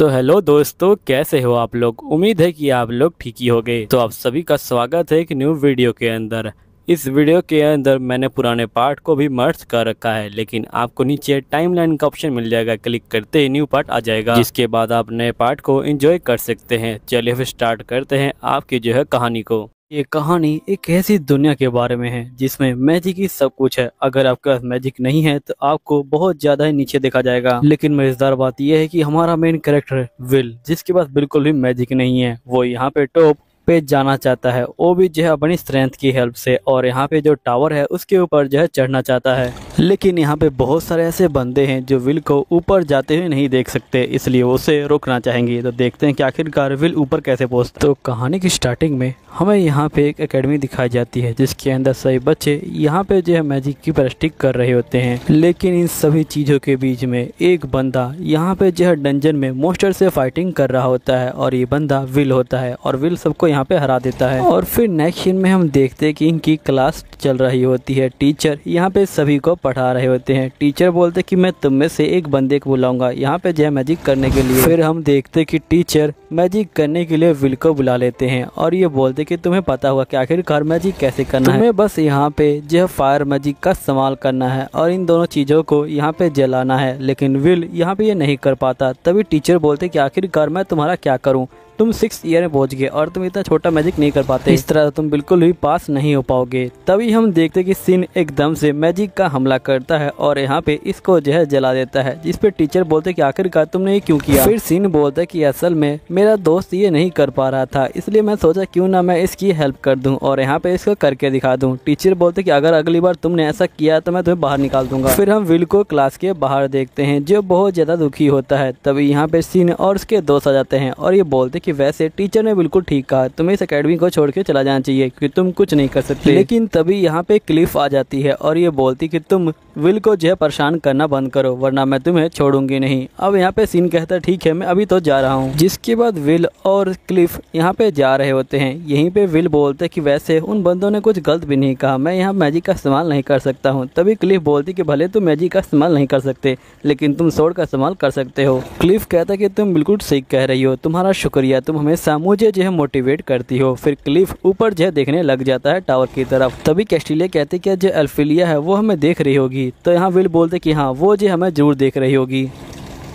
तो हेलो दोस्तों, कैसे हो आप लोग। उम्मीद है कि आप लोग ठीक ही हो गए। तो आप सभी का स्वागत है एक न्यू वीडियो के अंदर। इस वीडियो के अंदर मैंने पुराने पार्ट को भी मर्ज कर रखा है, लेकिन आपको नीचे टाइमलाइन का ऑप्शन मिल जाएगा। क्लिक करते ही न्यू पार्ट आ जाएगा, जिसके बाद आप नए पार्ट को एंजॉय कर सकते हैं। चलिए फिर स्टार्ट करते हैं आपकी जो है कहानी को। ये कहानी एक ऐसी दुनिया के बारे में है जिसमें मैजिक ही सब कुछ है। अगर आपके पास मैजिक नहीं है तो आपको बहुत ज्यादा ही नीचे देखा जाएगा। लेकिन मजेदार बात यह है कि हमारा मेन कैरेक्टर विल, जिसके पास बिल्कुल भी मैजिक नहीं है, वो यहाँ पे टॉप पे जाना चाहता है। वो भी जो है अपनी स्ट्रेंथ की हेल्प से, और यहाँ पे जो टावर है उसके ऊपर जो है चढ़ना चाहता है। लेकिन यहाँ पे बहुत सारे ऐसे बंदे हैं जो विल को ऊपर जाते हुए नहीं देख सकते, इसलिए वो उसे रोकना चाहेंगे। तो देखते हैं कि आखिरकार विल ऊपर कैसे पहुँचता। तो कहानी की स्टार्टिंग में हमें यहाँ पे एक एकेडमी दिखाई जाती है, जिसके अंदर सभी बच्चे यहाँ पे जो है मैजिक की प्रैक्टिस कर रहे होते हैं। लेकिन इन सभी चीज़ों के बीच में एक बंदा यहाँ पे जो है डंजन में मोस्टर से फाइटिंग कर रहा होता है, और ये बंदा विल होता है, और विल सबको यहाँ पे हरा देता है। और फिर नेक्स्ट सीन में हम देखते हैं कि इनकी क्लास चल रही होती है। टीचर यहाँ पे सभी को पढ़ा रहे होते हैं। टीचर बोलते कि मैं तुम में से एक बंदे को बुलाऊंगा यहाँ पे जो है मैजिक करने के लिए। फिर हम देखते कि टीचर मैजिक करने के लिए विल को बुला लेते हैं, और ये बोलते कि तुम्हें पता होगा कि आखिरकार मैजिक कैसे करना है। तुम्हें बस यहाँ पे जो फायर मैजिक का इस्तेमाल करना है और इन दोनों चीजों को यहाँ पे जलाना है। लेकिन विल यहाँ पे ये नहीं कर पाता। तभी टीचर बोलते कि आखिरकार मैं तुम्हारा क्या करूँ, तुम 6th ईयर में पहुंच गए और तुम इतना छोटा मैजिक नहीं कर पाते, इस तरह तुम बिल्कुल भी पास नहीं हो पाओगे। तभी हम देखते कि सीन एकदम से मैजिक का हमला करता है और यहाँ पे इसको जो है जला देता है, जिस पे टीचर बोलते कि आखिरकार तुमने ये क्यों किया। फिर सीन बोलता है कि असल में मेरा दोस्त ये नहीं कर पा रहा था, इसलिए मैं सोचा क्यों ना मैं इसकी हेल्प कर दूं और यहाँ पे इसको करके दिखा दूं। टीचर बोलते कि अगर अगली बार तुमने ऐसा किया तो मैं तुम्हें बाहर निकाल दूंगा। फिर हम विल को क्लास के बाहर देखते हैं, जो बहुत ज्यादा दुखी होता है। तभी यहाँ पे सीन और उसके दोस्त आ जाते हैं और ये बोलते कि वैसे टीचर ने बिल्कुल ठीक कहा, तुम्हें इस एकेडमी को छोड़ के चला जाना चाहिए क्योंकि तुम कुछ नहीं कर सकते। लेकिन तभी यहाँ पे क्लिफ आ जाती है और ये बोलती कि तुम विल को जो है परेशान करना बंद करो, वरना मैं तुम्हें छोड़ूंगी नहीं। अब यहाँ पे सीन कहता है ठीक है मैं अभी तो जा रहा हूँ। जिसके बाद विल और क्लिफ यहाँ पे जा रहे होते हैं। यहीं पे विल बोलते कि वैसे उन बंदों ने कुछ गलत भी नहीं कहा, मैं यहाँ मैजिक का इस्तेमाल नहीं कर सकता हूँ। तभी क्लिफ बोलती कि भले तुम मैजिक का इस्तेमाल नहीं कर सकते, लेकिन तुम स्वॉर्ड का इस्तेमाल कर सकते हो। क्लिफ कहता कि तुम बिल्कुल सही कह रही हो, तुम्हारा शुक्रिया, तुम हमेशा मुझे जो है मोटिवेट करती हो। फिर क्लिफ ऊपर जो है देखने लग जाता है टावर की तरफ। तभी कैस्टिलिया कहते कि जो एल्फिलिया है वो हमें देख रही होगी। तो यहाँ विल बोलते कि हाँ वो जो हमें जरूर देख रही होगी।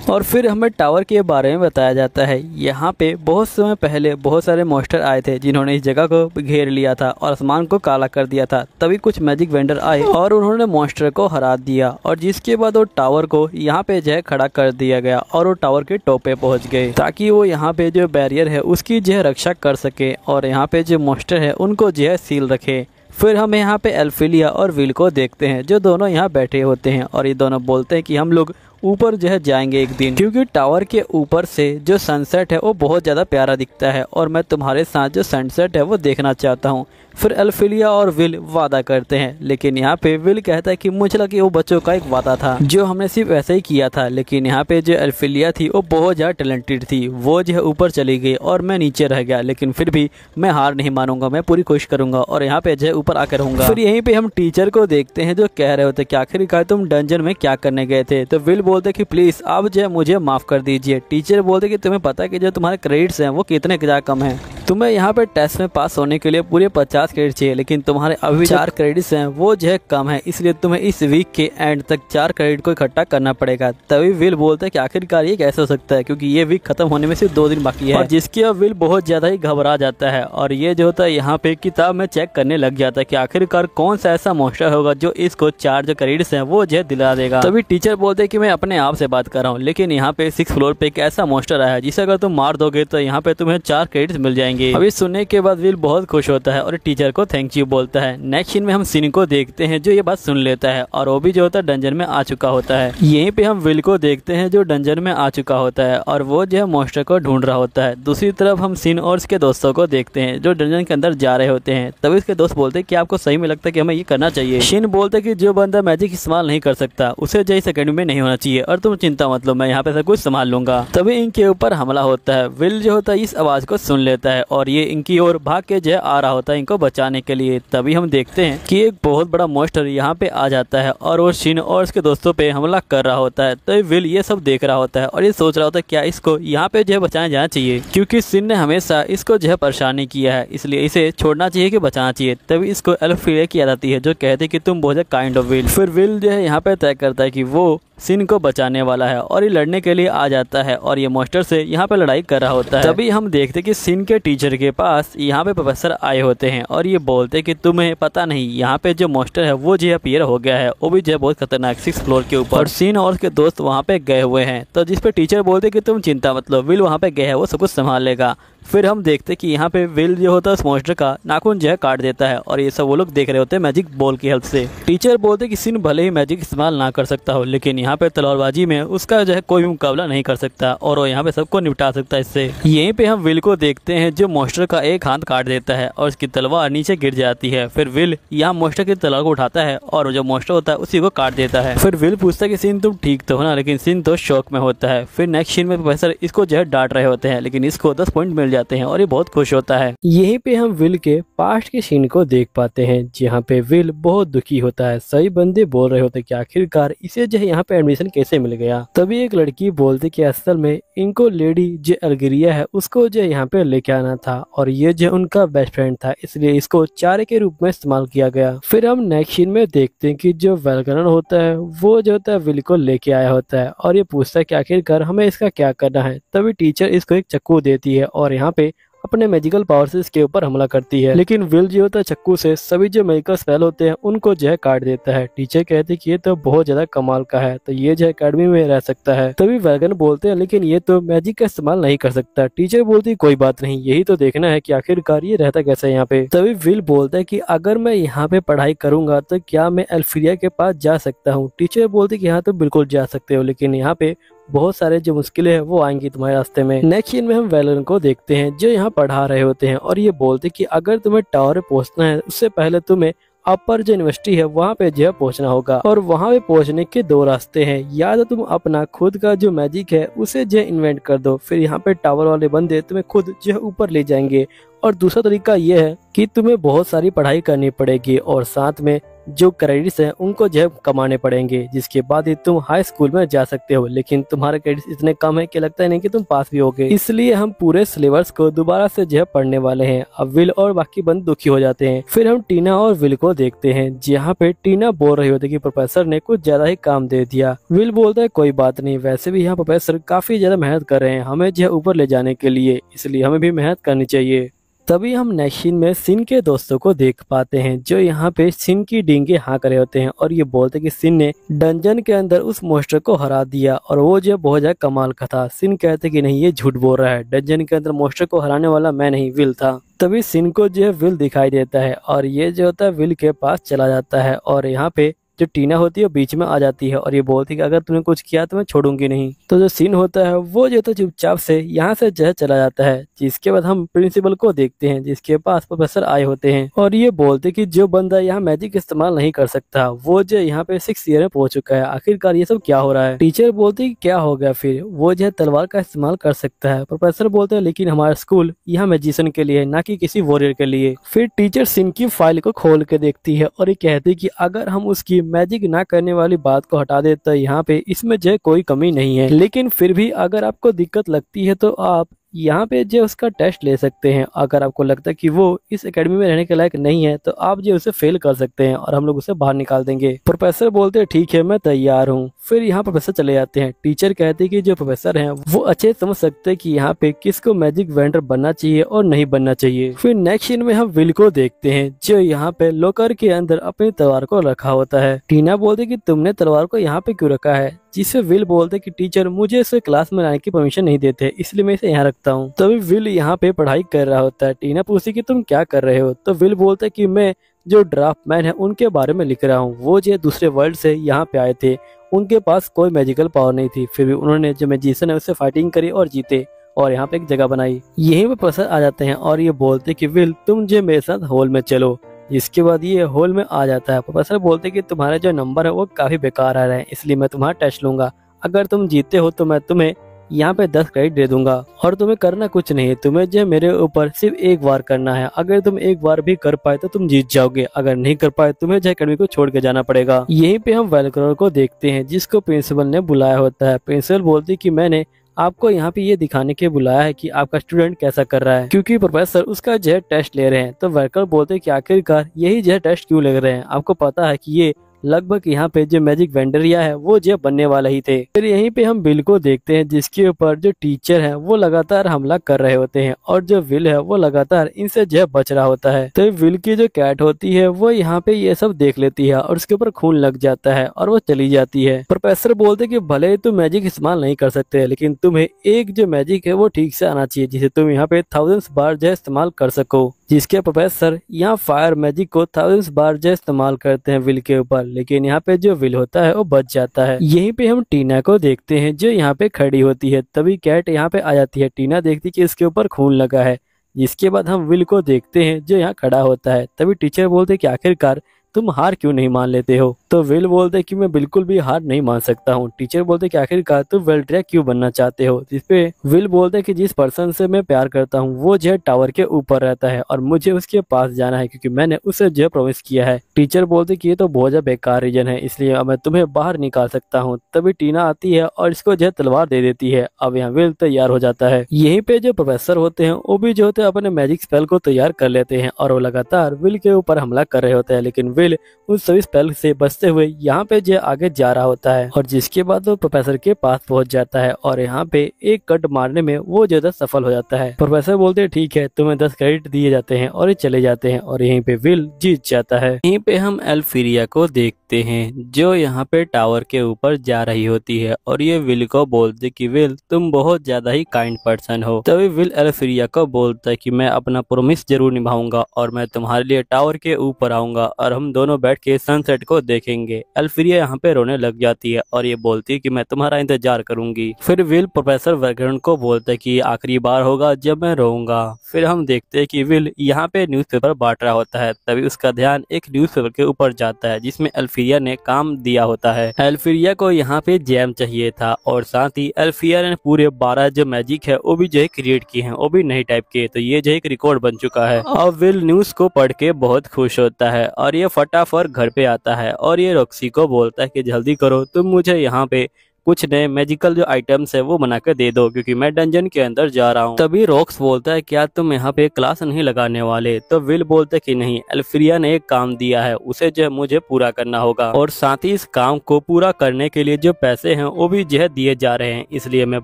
और फिर हमें टावर के बारे में बताया जाता है। यहाँ पे बहुत समय पहले बहुत सारे मॉन्स्टर आए थे जिन्होंने इस जगह को घेर लिया था और आसमान को काला कर दिया था। तभी कुछ मैजिक वेंडर आए और उन्होंने मॉन्स्टर को हरा दिया, और जिसके बाद वो टावर को यहाँ पे जो है खड़ा कर दिया गया और वो टावर के टॉप पे पहुँच गए, ताकि वो यहाँ पे जो बैरियर है उसकी जो है रक्षा कर सके और यहाँ पे जो मॉन्स्टर है उनको जो है सील रखे। फिर हम यहाँ पे एल्फिलिया और विल को देखते हैं, जो दोनों यहाँ बैठे होते हैं, और ये दोनों बोलते हैं कि हम लोग ऊपर जो है जाएंगे एक दिन, क्योंकि टावर के ऊपर से जो सनसेट है वो बहुत ज़्यादा प्यारा दिखता है और मैं तुम्हारे साथ जो सनसेट है वो देखना चाहता हूँ। फिर एल्फिलिया और विल वादा करते हैं, लेकिन यहाँ पे विल कहता है कि मुझे लगा कि वो बच्चों का एक वादा था जो हमने सिर्फ ऐसे ही किया था। लेकिन यहाँ पे जो एल्फिलिया थी वो बहुत ज़्यादा टैलेंटेड थी, वो जो है ऊपर चली गई और मैं नीचे रह गया। लेकिन फिर भी मैं हार नहीं मानूंगा, मैं पूरी कोशिश करूंगा और यहाँ पे जो है ऊपर आकर रहूंगा। फिर यहीं पे हम टीचर को देखते हैं जो कह रहे होते कि आखिरकार तुम डंजन में क्या करने गए थे। तो विल बोलते कि प्लीज आप जो है मुझे माफ कर दीजिए। टीचर बोलते कि तुम्हें पता है कि जो तुम्हारे क्रेडिट्स हैं वो कितने ज़्यादा कम है, तुम्हें यहाँ पे टेस्ट में पास होने के लिए पूरे 50 क्रेडिट चाहिए, लेकिन तुम्हारे अभी 4 क्रेडिट्स हैं वो जो है कम है, इसलिए तुम्हें इस वीक के एंड तक 4 क्रेडिट को इकट्ठा करना पड़ेगा। तभी विल बोलता है कि आखिरकार ये कैसे हो सकता है, क्योंकि ये वीक खत्म होने में सिर्फ 2 दिन बाकी है। और जिसके अब विल बहुत ज्यादा ही घबरा जाता है और ये जो होता है यहाँ पे किताब में चेक करने लग जाता है कि आखिरकार कौन सा ऐसा मॉन्स्टर होगा जो इसको 4 जो क्रेडिट्स हैं वो जो है दिला देगा। तभी टीचर बोलते हैं कि मैं अपने आप से बात कर रहा हूँ, लेकिन यहाँ पे 6th फ्लोर पे एक ऐसा मॉन्स्टर आया है जिसे अगर तुम मार दोगे तो यहाँ पे तुम्हें 4 क्रेडिट्स मिल जाएंगे। अभी सुनने के बाद विल बहुत खुश होता है और टीचर को थैंक यू बोलता है। नेक्स्ट सीन में हम सीन को देखते हैं जो ये बात सुन लेता है और वो भी जो होता है डंजन में आ चुका होता है। यहीं पे हम विल को देखते हैं जो डंजन में आ चुका होता है और वो जो है मॉन्स्टर को ढूंढ रहा होता है। दूसरी तरफ हम सीन और उसके दोस्तों को देखते हैं जो डंजन के अंदर जा रहे होते हैं। तभी उसके दोस्त बोलते हैं कि आपको सही में लगता है कि हमें ये करना चाहिए। शिन बोलते कि जो बंदा मैजिक इस्तेमाल नहीं कर सकता उसे जो इस एकेडमी में नहीं होना चाहिए और तुम चिंता मत लो, मैं यहाँ पे सब कुछ संभाल लूंगा। तभी इनके ऊपर हमला होता है। विल जो होता है इस आवाज को सुन लेता है और ये इनकी ओर भाग के जो आ रहा होता है इनको बचाने के लिए। तभी हम देखते हैं कि एक बहुत बड़ा मॉन्स्टर यहाँ पे आ जाता है और वो शिन और उसके दोस्तों पे हमला कर रहा होता है। तो विल ये सब देख रहा होता है और ये सोच रहा होता है क्या इसको यहाँ पे जो है बचाया जाना चाहिए, क्योंकि शिन ने हमेशा इसको जो है परेशानी किया है, इसलिए इसे छोड़ना चाहिए कि बचाना चाहिए। तभी इसको एल्फ्रिया की याद आती है जो कहती है कि तुम बहुत काइंड ऑफ विल। फिर विल जो है यहाँ पे तय करता है कि वो शिन को बचाने वाला है और ये लड़ने के लिए आ जाता है और ये मॉन्स्टर से यहाँ पे लड़ाई कर रहा होता है। तभी हम देखते कि शिन के टीचर के पास यहाँ पे प्रोफेसर आए होते हैं और ये बोलते कि तुम्हें पता नहीं यहाँ पे जो मॉन्स्टर है वो जो अपीयर हो गया है, वो भी जो है बहुत खतरनाक 6th फ्लोर के ऊपर। और शिन और उसके दोस्त वहाँ पे गए हुए हैं। तो जिस पे टीचर बोलते कि तुम चिंता मत लो, विल वहाँ पे गया है, वो सब कुछ संभाल लेगा। फिर हम देखते कि यहाँ पे विल जो होता है उस मॉन्स्टर का नाखून जो है काट देता है और ये सब वो लोग देख रहे होते हैं मैजिक बॉल की हेल्प से। टीचर बोलते कि शिन भले ही मैजिक इस्तेमाल ना कर सकता हो, लेकिन यहाँ पे तलवारबाजी में उसका जो है कोई भी मुकाबला नहीं कर सकता और वो यहाँ पे सबको निपटा सकता है इससे। यहीं पे हम विल को देखते हैं जो मॉन्स्टर का एक हाथ काट देता है और उसकी तलवार नीचे गिर जाती है। फिर विल यहाँ मॉन्स्टर की तलवार को उठाता है और जो मॉन्स्टर होता है उसी को काट देता है। फिर विल पूछता है कि शिन तुम ठीक तो हो ना, लेकिन शिन तो शॉक में होता है। फिर नेक्स्ट सीन में प्रोफेसर इसको जो है डांट रहे होते हैं, लेकिन इसको 10 पॉइंट मिल जाते हैं और ये बहुत खुश होता है। यहीं पे हम विल के पास्ट के सीन को देख पाते हैं जहाँ पे विल बहुत दुखी होता है। सभी बंदे बोल रहे होते कि आखिरकार इसे जो है यहाँ पे एडमिशन कैसे मिल गया। तभी एक लड़की बोलती कि असल में इनको लेडी जो अल्गेरिया है उसको जो यहाँ पे लेके आना था और ये जो उनका बेस्ट फ्रेंड था, इसलिए इसको चारे के रूप में इस्तेमाल किया गया। फिर हम नेक्स्ट सीन में देखते हैं कि जो वेलगनर होता है वो जो होता है विल को लेके आया होता है और ये पूछता है कि आखिरकार हमें इसका क्या करना है। तभी टीचर इसको एक चाकू देती है और यहाँ पे अपने मैजिकल पावर से इसके ऊपर हमला करती है, लेकिन विल जो होता है चक्कू से सभी जो मैजिकल स्पेल होते हैं उनको जो है काट देता है। टीचर कहते हैं कि ये तो बहुत ज्यादा कमाल का है, तो ये जो एकेडमी में रह सकता है। तभी वैगन बोलते हैं लेकिन ये तो मैजिक का इस्तेमाल नहीं कर सकता। टीचर बोलती है कोई बात नहीं, यही तो देखना है कि आखिरकार ये रहता कैसे यहाँ पे। तभी विल बोलता है कि अगर मैं यहाँ पे पढ़ाई करूंगा तो क्या मैं एल्फ्रिया के पास जा सकता हूँ। टीचर बोलती है कि हाँ तो बिल्कुल जा सकते हो, लेकिन यहाँ पे बहुत सारे जो मुश्किलें हैं वो आएंगी तुम्हारे रास्ते में। नेक्स्ट सीन में हम वेलन को देखते हैं जो यहाँ पढ़ा रहे होते हैं और ये बोलते कि अगर तुम्हें टावर पे पहुंचना है उससे पहले तुम्हें अपर जो यूनिवर्सिटी है वहाँ पे जो है पहुंचना होगा और वहाँ पे पहुंचने के 2 रास्ते हैं। या तो तुम अपना खुद का जो मैजिक है उसे जो इन्वेंट कर दो, फिर यहाँ पे टावर वाले बंदे तुम्हें खुद जो है ऊपर ले जाएंगे, और दूसरा तरीका ये है कि तुम्हें बहुत सारी पढ़ाई करनी पड़ेगी और साथ में जो क्रेडिट्स हैं उनको जो है कमाने पड़ेंगे, जिसके बाद ही तुम हाई स्कूल में जा सकते हो। लेकिन तुम्हारे क्रेडिट्स इतने कम है कि लगता है नहीं कि तुम पास भी होगे, इसलिए हम पूरे सिलेबस को दोबारा से जो है पढ़ने वाले हैं। अब विल और बाकी बंद दुखी हो जाते हैं। फिर हम टीना और विल को देखते हैं जहाँ पे टीना बोल रही होती है कि प्रोफेसर ने कुछ ज्यादा ही काम दे दिया। विल बोलता है कोई बात नहीं, वैसे भी यहाँ प्रोफेसर काफी ज्यादा मेहनत कर रहे हैं हमें जो है ऊपर ले जाने के लिए, इसलिए हमें भी मेहनत करनी चाहिए। तभी हम नेक्स्ट सीन में सिन के दोस्तों को देख पाते हैं जो यहाँ पे सिन की डींगे हाँक रहे होते हैं और ये बोलते कि सिन ने डंजन के अंदर उस मॉन्स्टर को हरा दिया और वो जो बहुत ज्यादा कमाल का था। सिन कहते कि नहीं ये झूठ बोल रहा है, डंजन के अंदर मॉन्स्टर को हराने वाला मैं नहीं विल था। तभी सिन को जो है विल दिखाई देता है और ये जो होता है विल के पास चला जाता है और यहाँ पे जो टीना होती है बीच में आ जाती है और ये बोलती है कि अगर तूने कुछ किया तो मैं छोड़ूंगी नहीं। तो जो सीन होता है वो जो तो चुपचाप से यहाँ से जो है चला जाता है। जिसके बाद हम प्रिंसिपल को देखते हैं जिसके पास प्रोफेसर आए होते हैं और ये बोलते कि जो बंदा यहाँ मैजिक इस्तेमाल नहीं कर सकता वो जो यहाँ पे 6th ईयर में पहुंच चुका है, आखिरकार ये सब क्या हो रहा है। टीचर बोलती कि क्या हो गया, फिर वो जो है तलवार का इस्तेमाल कर सकता है। प्रोफेसर बोलते हैं लेकिन हमारा स्कूल यहाँ मैजिशियन के लिए ना कि किसी वॉरियर के लिए। फिर टीचर सिन की फाइल को खोल के देखती है और ये कहती है कि अगर हम उसकी मैजिक ना करने वाली बात को हटा देते हैं यहाँ पे इसमें जो कोई कमी नहीं है, लेकिन फिर भी अगर आपको दिक्कत लगती है तो आप यहाँ पे जो उसका टेस्ट ले सकते हैं। अगर आपको लगता है कि वो इस एकेडमी में रहने के लायक नहीं है तो आप जो उसे फेल कर सकते हैं और हम लोग उसे बाहर निकाल देंगे। प्रोफेसर बोलते हैं ठीक है मैं तैयार हूँ। फिर यहाँ प्रोफेसर चले जाते हैं। टीचर कहते हैं कि जो प्रोफेसर हैं वो अच्छे समझ सकते हैं कि यहाँ पे किसको मैजिक वेंडर बनना चाहिए और नहीं बनना चाहिए। फिर नेक्स्ट सीन में हम विल को देखते हैं जो यहाँ पे लॉकर के अंदर अपनी तलवार को रखा होता है। टीना बोलती कि तुमने तलवार को यहाँ पे क्यों रखा है, जिससे विल बोलते कि टीचर मुझे इसे क्लास में लाने की परमिशन नहीं देते इसलिए मैं इसे यहाँ रखता हूँ। तभी विल यहाँ पे पढ़ाई कर रहा होता है। टीना पूछती कि तुम क्या कर रहे हो, तो विल बोलता है कि मैं जो ड्राफ्ट मैन है उनके बारे में लिख रहा हूँ। वो जो दूसरे वर्ल्ड से यहाँ पे आए थे, उनके पास कोई मैजिकल पावर नहीं थी, फिर भी उन्होंने जो मैजिशियन है उससे फाइटिंग करी और जीते और यहाँ पे एक जगह बनाई। यहीं पे प्रोफेसर आ जाते हैं और ये बोलते कि विल तुम जो मेरे साथ हॉल में चलो। जिसके बाद ये हॉल में आ जाता है। प्रोफेसर बोलते कि तुम्हारे जो नंबर है वो काफी बेकार आ रहे हैं इसलिए मैं तुम्हारा टेस्ट लूंगा, अगर तुम जीते हो तो मैं तुम्हें यहाँ पे 10 क्रेडिट दे दूंगा और तुम्हें करना कुछ नहीं है, तुम्हें जो मेरे ऊपर सिर्फ एक बार करना है। अगर तुम एक बार भी कर पाए तो तुम जीत जाओगे, अगर नहीं कर पाए तुम्हें जो अकेडमी को छोड़ के जाना पड़ेगा। यहीं पे हम वेलक्रर को देखते हैं जिसको प्रिंसिपल ने बुलाया होता है। प्रिंसिपल बोलती कि मैंने आपको यहाँ पे ये दिखाने के बुलाया है कि आपका स्टूडेंट कैसा कर रहा है, क्योंकि प्रोफेसर उसका जो है टेस्ट ले रहे हैं। तो वेलक्रर बोलते हैं कि आखिरकार यही जो है टेस्ट क्यों ले रहे हैं, आपको पता है कि ये लगभग यहाँ पे जो मैजिक वेंडरिया है वो जो बनने वाला ही थे। फिर यहीं पे हम विल को देखते हैं जिसके ऊपर जो टीचर है वो लगातार हमला कर रहे होते हैं और जो विल है वो लगातार इनसे जो बच रहा होता है। तो विल की जो कैट होती है वो यहाँ पे ये सब देख लेती है और उसके ऊपर खून लग जाता है और वो चली जाती है। प्रोफेसर बोलते कि भले तुम मैजिक इस्तेमाल नहीं कर सकते लेकिन तुम्हें एक जो मैजिक है वो ठीक से आना चाहिए जिसे तुम यहाँ पे 1000 बार जो इस्तेमाल कर सको। जिसके प्रोफेसर यहाँ फायर मैजिक को 1000 बार जो इस्तेमाल करते हैं विल के ऊपर, लेकिन यहाँ पे जो विल होता है वो बच जाता है। यहीं पे हम टीना को देखते हैं जो यहाँ पे खड़ी होती है। तभी कैट यहाँ पे आ जाती है। टीना देखती कि इसके ऊपर खून लगा है। जिसके बाद हम विल को देखते हैं जो यहाँ खड़ा होता है। तभी टीचर बोलते कि आखिरकार तुम हार क्यों नहीं मान लेते हो। तो विल बोलते कि मैं बिल्कुल भी हार नहीं मान सकता हूँ। टीचर बोलते कि आखिरकार तुम वेल्ड्रैक क्यों बनना चाहते हो। जिसपे विल बोलते कि जिस पर्सन से मैं प्यार करता हूँ वो जो टावर के ऊपर रहता है और मुझे उसके पास जाना है क्योंकि मैंने उसे जो प्रॉमिस किया है। टीचर बोलते कि ये तो बहुत ज्यादा बेकार रीजन है, इसलिए मैं तुम्हें बाहर निकाल सकता हूँ। तभी टीना आती है और इसको जो तलवार दे देती है। अब यहाँ विल तैयार हो जाता है। यहीं पे जो प्रोफेसर होते हैं वो भी जो होते हैं अपने मैजिक स्पेल को तैयार कर लेते हैं और वो लगातार विल के ऊपर हमला कर रहे होते हैं, लेकिन विल उन सभी स्पेल से बचते हुए यहाँ पे जो आगे जा रहा होता है और जिसके बाद वो प्रोफेसर के पास पहुंच जाता है और यहाँ पे एक कट मारने में वो ज्यादा सफल हो जाता है। प्रोफेसर बोलते हैं ठीक है, तुम्हें 10 क्रेडिट दिए जाते हैं और ये चले जाते हैं और यहीं पे विल जीत जाता है। यहीं पे हम एल्फीरिया को देखते हैं जो यहाँ पे टावर के ऊपर जा रही होती है और ये विल को बोलते कि विल तुम बहुत ज्यादा ही काइंड पर्सन हो। तभी विल एल्फीरिया को बोलता है कि मैं अपना प्रॉमिस जरूर निभाऊंगा और मैं तुम्हारे लिए टावर के ऊपर आऊंगा और हम दोनों बैठ के सनसेट को देखेंगे। एल्फीरिया यहाँ पे रोने लग जाती है और ये बोलती है कि मैं तुम्हारा इंतजार करूंगी। फिर विल प्रोफेसर वेलग्रन को बोलता है कि आखिरी बार होगा जब मैं रोऊंगा। फिर हम देखते हैं कि विल यहाँ पे न्यूज़पेपर बांट रहा होता है। तभी उसका ध्यान एक न्यूज़पेपर के ऊपर जाता है जिसमें एल्फीरिया ने काम दिया होता है। एल्फीरिया को यहाँ पे जैम चाहिए था और साथ ही एल्फीरिया ने पूरे 12 जो मैजिक है वो भी जो है क्रिएट किए हैं, वो भी नई टाइप के। तो ये जो एक रिकॉर्ड बन चुका है। और विल न्यूज को पढ़ के बहुत खुश होता है और ये फटाफट घर पे आता है और ये रॉक्सी को बोलता है कि जल्दी करो, तुम मुझे यहाँ पे कुछ नए मैजिकल जो आइटम्स है वो बना कर दे दो क्योंकि मैं डंजन के अंदर जा रहा हूँ। तभी रॉक्स बोलता है क्या तुम यहाँ पे क्लास नहीं लगाने वाले। तो विल बोलता है कि नहीं, एल्फीरिया ने एक काम दिया है उसे जो मुझे पूरा करना होगा और साथ ही इस काम को पूरा करने के लिए जो पैसे हैं वो भी जो है दिए जा रहे हैं, इसलिए मैं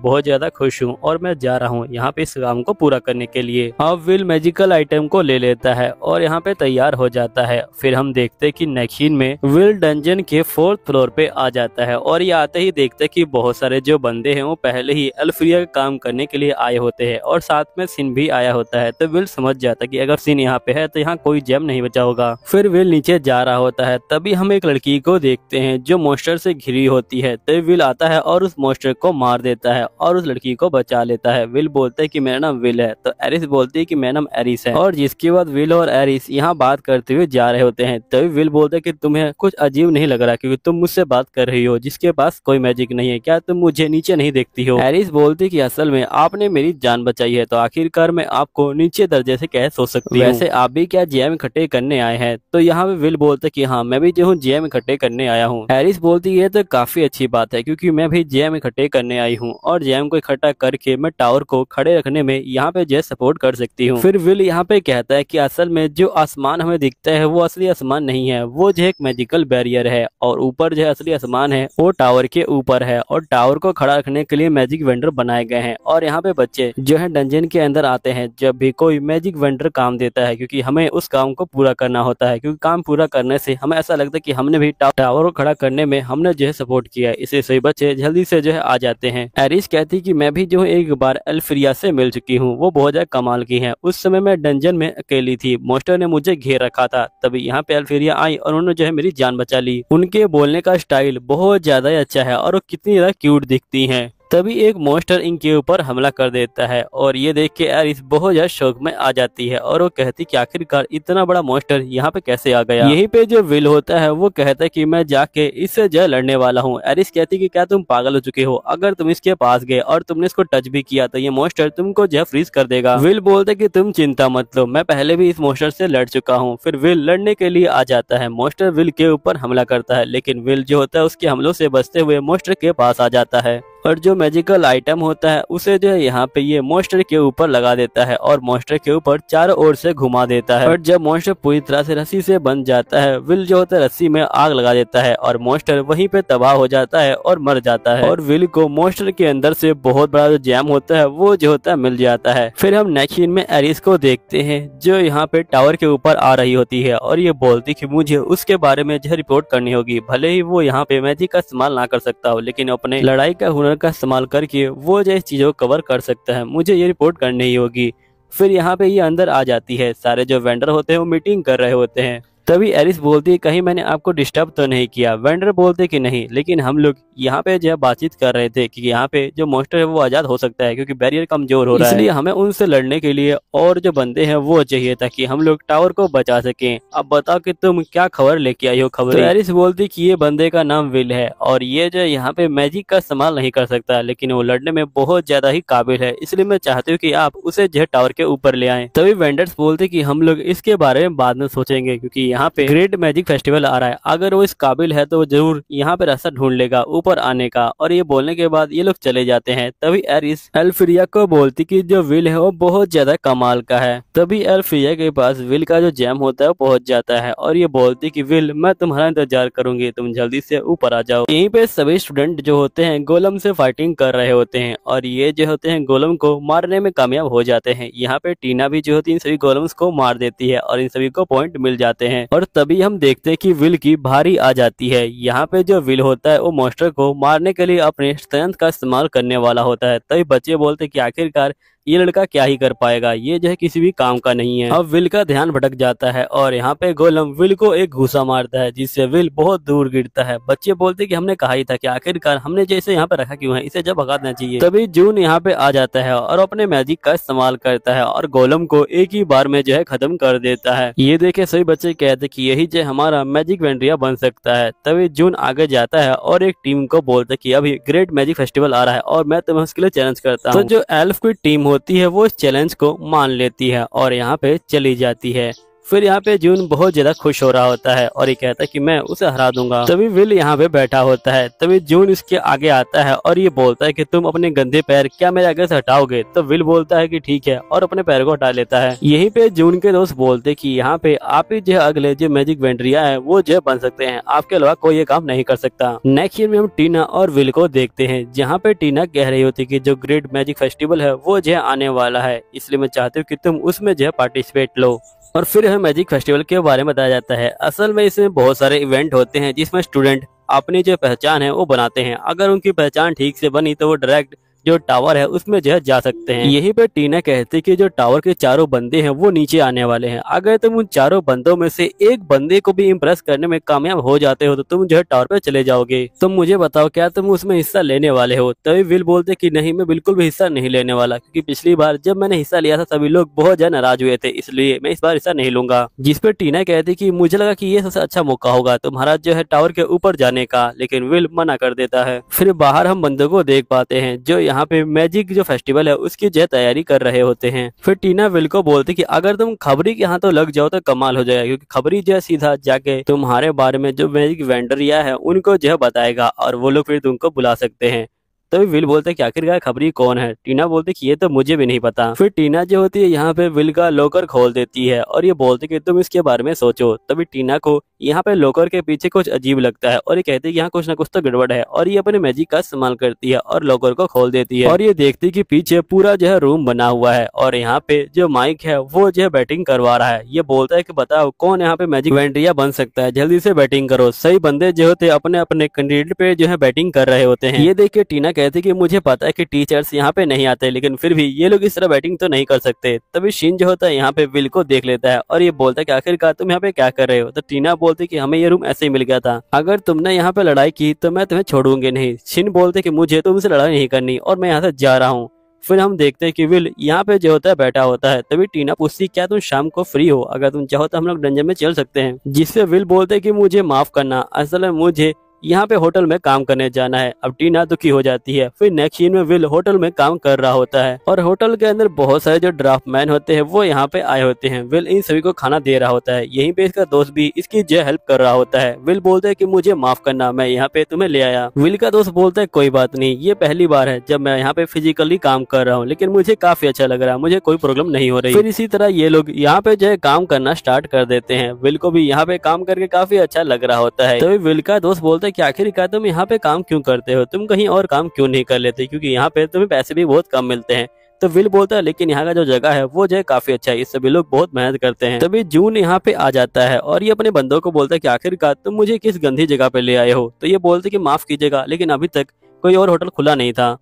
बहुत ज्यादा खुश हूँ और मैं जा रहा हूँ यहाँ पे इस काम को पूरा करने के लिए। अब विल मैजिकल आइटम को ले लेता है और यहाँ पे तैयार हो जाता है। फिर हम देखते हैं कि नेक्सीन में विल डंजन के 4th फ्लोर पे आ जाता है और ये आते ही देखते कि बहुत सारे जो बंदे हैं वो पहले ही एल्फीरिया का काम करने के लिए आए होते हैं और साथ में सिन भी आया होता है। तो विल समझ जाता है कि अगर सिन यहाँ पे है तो यहाँ कोई जेम नहीं बचा होगा। फिर विल नीचे जा रहा होता है। तभी हम एक लड़की को देखते हैं जो मॉन्स्टर से घिरी होती है। तो विल आता है और उस मॉन्स्टर को मार देता है और उस लड़की को बचा लेता है। विल बोलता है कि मेरा नाम विल है। तो एरिस बोलती है कि मेरा नाम एरिस है और जिसके बाद विल और एरिस यहाँ बात करते हुए जा रहे होते हैं। तभी विल बोलता है कि तुम्हें कुछ अजीब नहीं लग रहा क्योंकि तुम मुझसे बात कर रही हो जिसके पास कोई मैजिक नहीं है, क्या तुम मुझे नीचे नहीं देखती हो। एरिस बोलती कि असल में आपने मेरी जान बचाई है तो आखिरकार मैं आपको नीचे दर्जे से कैसे सोच सकती हूँ। वैसे आप भी क्या जेम इकट्ठे करने आए हैं। तो यहाँ पे विल बोलते कि हाँ मैं भी जो हूँ जेम इकट्ठे करने आया हूँ। एरिस बोलती है तो काफी अच्छी बात है क्योंकि मैं भी जेम इकट्ठे करने आई हूँ और जेम को इकट्ठा करके मैं टावर को खड़े रखने में यहाँ पे जो सपोर्ट कर सकती हूँ। फिर विल यहाँ पे कहता है कि असल में जो आसमान हमें दिखता है वो असली आसमान नहीं है, वो जो एक मैजिकल बैरियर है और ऊपर जो असली आसमान है वो टावर के ऊपर है और टावर को खड़ा रखने के लिए मैजिक वेंडर बनाए गए हैं। और यहाँ पे बच्चे जो है डंजन के अंदर आते हैं जब भी कोई मैजिक वेंडर काम देता है क्योंकि हमें उस काम को पूरा करना होता है, क्योंकि काम पूरा करने से हमें ऐसा लगता है कि हमने भी टावर को खड़ा करने में हमने जो है सपोर्ट किया है, इसलिए सभी बच्चे जल्दी से जो है आ जाते हैं। एरिस कहती कि मैं भी जो है एक बार एल्फीरिया से मिल चुकी हूँ, वो बहुत ज्यादा कमाल की है। उस समय मैं डंजन में अकेली थी, मॉन्स्टर ने मुझे घेर रखा था, तभी यहाँ पे एल्फीरिया आई और उन्होंने जो है मेरी जान बचा ली। उनके बोलने का स्टाइल बहुत ज्यादा अच्छा है और वो कितनी ज्यादा क्यूट दिखती है। तभी एक मॉन्स्टर इनके ऊपर हमला कर देता है और ये देख के एरिस बहुत ज्यादा शौक में आ जाती है और वो कहती कि आखिरकार इतना बड़ा मॉन्स्टर यहाँ पे कैसे आ गया। यहीं पे जो विल होता है वो कहता है कि मैं जाके इससे जो लड़ने वाला हूँ। एरिस कहती कि क्या तुम पागल हो चुके हो, अगर तुम इसके पास गए और तुमने इसको टच भी किया तो ये मॉन्स्टर तुमको जो फ्रीज कर देगा। विल बोलते कि तुम चिंता मत लो, मैं पहले भी इस मॉन्स्टर से लड़ चुका हूँ। फिर विल लड़ने के लिए आ जाता है। मॉन्स्टर विल के ऊपर हमला करता है लेकिन विल जो होता है उसके हमलों से बचते हुए मॉन्स्टर के पास आ जाता है और जो मैजिकल आइटम होता है उसे जो है यहाँ पे ये मॉन्स्टर के ऊपर लगा देता है और मॉन्स्टर के ऊपर चारों ओर से घुमा देता है। और जब मॉन्स्टर पूरी तरह से रस्सी से बन जाता है, विल जो होता है रस्सी में आग लगा देता है और मॉन्स्टर वहीं पे तबाह हो जाता है और मर जाता है। और विल को मॉन्स्टर के अंदर से बहुत बड़ा जो जैम होता है वो जो होता है मिल जाता है। फिर हम नेक्स्ट सीन में एरिस को देखते हैं जो यहाँ पे टावर के ऊपर आ रही होती है और ये बोलती कि मुझे उसके बारे में जो रिपोर्ट करनी होगी। भले ही वो यहाँ पे मैजिक का इस्तेमाल ना कर सकता हो लेकिन अपने लड़ाई का हुनर का इस्तेमाल करके वो जो इस चीजों को कवर कर सकता है। मुझे ये रिपोर्ट करनी ही होगी। फिर यहाँ पे ये अंदर आ जाती है। सारे जो वेंडर होते हैं वो मीटिंग कर रहे होते हैं। तभी एरिस बोलती है कहीं मैंने आपको डिस्टर्ब तो नहीं किया। वेंडर बोलते कि नहीं, लेकिन हम लोग यहाँ पे जो बातचीत कर रहे थे कि यहाँ पे जो मॉन्स्टर है वो आजाद हो सकता है क्योंकि बैरियर कमजोर हो रहा है, इसलिए हमें उनसे लड़ने के लिए और जो बंदे हैं वो चाहिए ताकि हम लोग टावर को बचा सकें। अब बताओ कि तुम क्या खबर लेके आई हो खबर। तो एरिस बोलती कि ये बंदे का नाम विल है और ये जो यहाँ पे मैजिक का इस्तेमाल नहीं कर सकता लेकिन वो लड़ने में बहुत ज्यादा ही काबिल है, इसलिए मैं चाहती हूँ कि आप उसे जो टावर के ऊपर ले आए। तभी वेंडर्स बोलते कि हम लोग इसके बारे में बाद में सोचेंगे क्योंकि यहाँ पे ग्रेट मैजिक फेस्टिवल आ रहा है, अगर वो इस काबिल है तो वो जरूर यहाँ पे रास्ता ढूंढ लेगा ऊपर आने का। और ये बोलने के बाद ये लोग चले जाते हैं। तभी एरिस एल्फ्रिया को बोलती कि जो विल है वो बहुत ज्यादा कमाल का है। तभी एल्फ्रिया के पास विल का जो जैम होता है वो पहुंच जाता है और ये बोलती कि विल मैं तुम्हारा इंतजार करूंगी, तुम जल्दी से ऊपर आ जाओ। यहीं पे सभी स्टूडेंट जो होते हैं गोलम से फाइटिंग कर रहे होते हैं और ये जो होते हैं गोलम को मारने में कामयाब हो जाते हैं। यहाँ पे टीना भी जो होती है इन सभी गोलम्स को मार देती है और इन सभी को पॉइंट मिल जाते हैं। और तभी हम देखते हैं कि विल की भारी आ जाती है। यहाँ पे जो विल होता है वो मॉन्स्टर को मारने के लिए अपने स्ट्रेंथ का इस्तेमाल करने वाला होता है। तभी बच्चे बोलते कि आखिरकार ये लड़का क्या ही कर पाएगा, ये जो है किसी भी काम का नहीं है। अब विल का ध्यान भटक जाता है और यहाँ पे गोलम विल को एक घूसा मारता है जिससे विल बहुत दूर गिरता है। बच्चे बोलते कि हमने कहा ही था कि आखिरकार हमने जैसे यहाँ पे रखा क्यों है, इसे जब भगा देना चाहिए। तभी जून यहाँ पे आ जाता है और अपने मैजिक का इस्तेमाल करता है और गोलम को एक ही बार में जो है खत्म कर देता है। ये देखे सभी बच्चे कहते कि यही जो हमारा मैजिक वेंड्रिया बन सकता है। तभी जून आगे जाता है और एक टीम को बोलता है कि अभी ग्रेट मैजिक फेस्टिवल आ रहा है और मैं तुम्हें उसके लिए चैलेंज करता हूँ। तो जो एल्फ की टीम होती है वो इस चैलेंज को मान लेती है और यहाँ पे चली जाती है। फिर यहाँ पे जून बहुत ज्यादा खुश हो रहा होता है और ये कहता है कि मैं उसे हरा दूंगा। तभी विल यहाँ पे बैठा होता है। तभी जून इसके आगे आता है और ये बोलता है कि तुम अपने गंदे पैर क्या मेरे आगे से हटाओगे। तो विल बोलता है कि ठीक है और अपने पैर को हटा लेता है। यहीं पे जून के दोस्त बोलते कि यहाँ पे आप ही जो अगले जो मैजिक वेंड्रिया है वो जो बन सकते हैं, आपके अलावा कोई ये काम नहीं कर सकता। नेक्स्ट ईयर में हम टीना और विल को देखते हैं जहाँ पे टीना कह रही होती कि जो ग्रेट मैजिक फेस्टिवल है वो जो आने वाला है, इसलिए मैं चाहती हूँ कि तुम उसमें जो पार्टिसिपेट लो। और फिर हमें मैजिक फेस्टिवल के बारे में बताया जाता है। असल में इसमें बहुत सारे इवेंट होते हैं जिसमें स्टूडेंट अपनी जो पहचान है वो बनाते हैं। अगर उनकी पहचान ठीक से बनी तो वो डायरेक्ट जो टावर है उसमें जो है जा सकते हैं। यहीं पे टीना कहती कि जो टावर के चारों बंदे हैं वो नीचे आने वाले हैं। अगर तुम उन चारों बंदों में से एक बंदे को भी इम्प्रेस करने में कामयाब हो जाते हो तो तुम जो है टावर पे चले जाओगे। तुम मुझे बताओ क्या तुम उसमें हिस्सा लेने वाले हो। तभी विल बोलते कि नहीं, मैं बिल्कुल भी हिस्सा नहीं लेने वाला, क्योंकि पिछली बार जब मैंने हिस्सा लिया था सभी लोग बहुत ज्यादा नाराज हुए थे, इसलिए मैं इस बार हिस्सा नहीं लूंगा। जिस पे टीना कहती कि मुझे लगा कि ये सबसे अच्छा मौका होगा तुम्हारा जो है टावर के ऊपर जाने का, लेकिन विल मना कर देता है। फिर बाहर हम बंदों को देख पाते हैं जो यहाँ पे मैजिक जो फेस्टिवल है उसकी जो तैयारी कर रहे होते हैं। फिर टीना विल को बोलती कि अगर तुम खबरी के हाथों लग जाओ तो कमाल हो जाएगा, क्योंकि खबरी जो है सीधा जाके तुम्हारे बारे में जो मैजिक वेंडरिया है उनको जो है बताएगा और वो लोग फिर तुमको बुला सकते हैं। तभी विल बोलते हैं कि आखिरकार खबरी कौन है। टीना बोलती कि ये तो मुझे भी नहीं पता। फिर टीना जो होती है यहाँ पे विल का लॉकर खोल देती है और ये बोलती कि तुम इसके बारे में सोचो। तभी टीना को यहाँ पे लॉकर के पीछे कुछ अजीब लगता है और ये कहती है कि यहाँ कुछ ना कुछ तो गड़बड़ है और ये अपने मैजिक का इस्तेमाल करती है और लॉकर को खोल देती है और ये देखती कि पीछे पूरा जो है रूम बना हुआ है और यहाँ पे जो माइक है वो जो है बैटिंग करवा रहा है। ये बोलता है कि बताओ कौन यहाँ पे मैजिक वेंड्रिया बन सकता है, जल्दी से बैटिंग करो। सही बंदे जो होते अपने अपने कैंडिडेट पे जो है बैटिंग कर रहे होते हैं। ये देख के टीना कहती कि मुझे पता है कि टीचर्स यहाँ पे नहीं आते, लेकिन फिर भी ये लोग इस तरह बैटिंग तो नहीं कर सकते। तभी शिन जो होता है यहाँ पे विल को देख लेता है और ये बोलता है कि आखिरकार तुम यहाँ पे क्या कर रहे हो। तो टीना बोलती बोलते कि हमें ये रूम ऐसे ही मिल गया था, अगर तुमने यहाँ पे लड़ाई की तो मैं तुम्हें छोड़ूंगी नहीं। शिन बोलते कि मुझे तुमसे लड़ाई नहीं करनी और मैं यहाँ से जा रहा हूँ। फिर हम देखते हैं कि विल यहाँ पे जो होता है बैठा होता है। तभी टीना पूछती क्या तुम शाम को फ्री हो, अगर तुम चाहो तो हम लोग डंजन में चल सकते हैं। जिससे विल बोलते कि मुझे माफ करना, असल में मुझे यहाँ पे होटल में काम करने जाना है। अब टीना दुखी हो जाती है। फिर नेक्स्ट सीन में विल होटल में काम कर रहा होता है और होटल के अंदर बहुत सारे जो ड्राफ्टमैन होते हैं वो यहाँ पे आए होते हैं। विल इन सभी को खाना दे रहा होता है। यहीं पे इसका दोस्त भी इसकी जो हेल्प कर रहा होता है। विल बोलता है कि मुझे माफ करना, मैं यहाँ पे तुम्हें ले आया। विल का दोस्त बोलता है कोई बात नहीं, ये पहली बार है जब मैं यहाँ पे फिजिकली काम कर रहा हूँ, लेकिन मुझे काफी अच्छा लग रहा है, मुझे कोई प्रॉब्लम नहीं हो रही। फिर इसी तरह ये लोग यहाँ पे जो है काम करना स्टार्ट कर देते हैं। विल को भी यहाँ पे काम करके काफी अच्छा लग रहा होता है। तो विल का दोस्त बोलता है कि आखिरकार तुम यहाँ पे काम क्यों करते हो, तुम कहीं और काम क्यों नहीं कर लेते, क्योंकि यहाँ पे तुम्हें पैसे भी बहुत कम मिलते हैं। तो विल बोलता है लेकिन यहाँ का जो जगह है वो जो है काफी अच्छा है, इस सभी लोग बहुत मेहनत करते हैं। तभी जून यहाँ पे आ जाता है और ये अपने बंदों को बोलता है कि आखिरकार तुम मुझे किस गंदी जगह पे ले आए हो। तो ये बोलते कि माफ कीजिएगा लेकिन अभी तक कोई और होटल खुला नहीं था।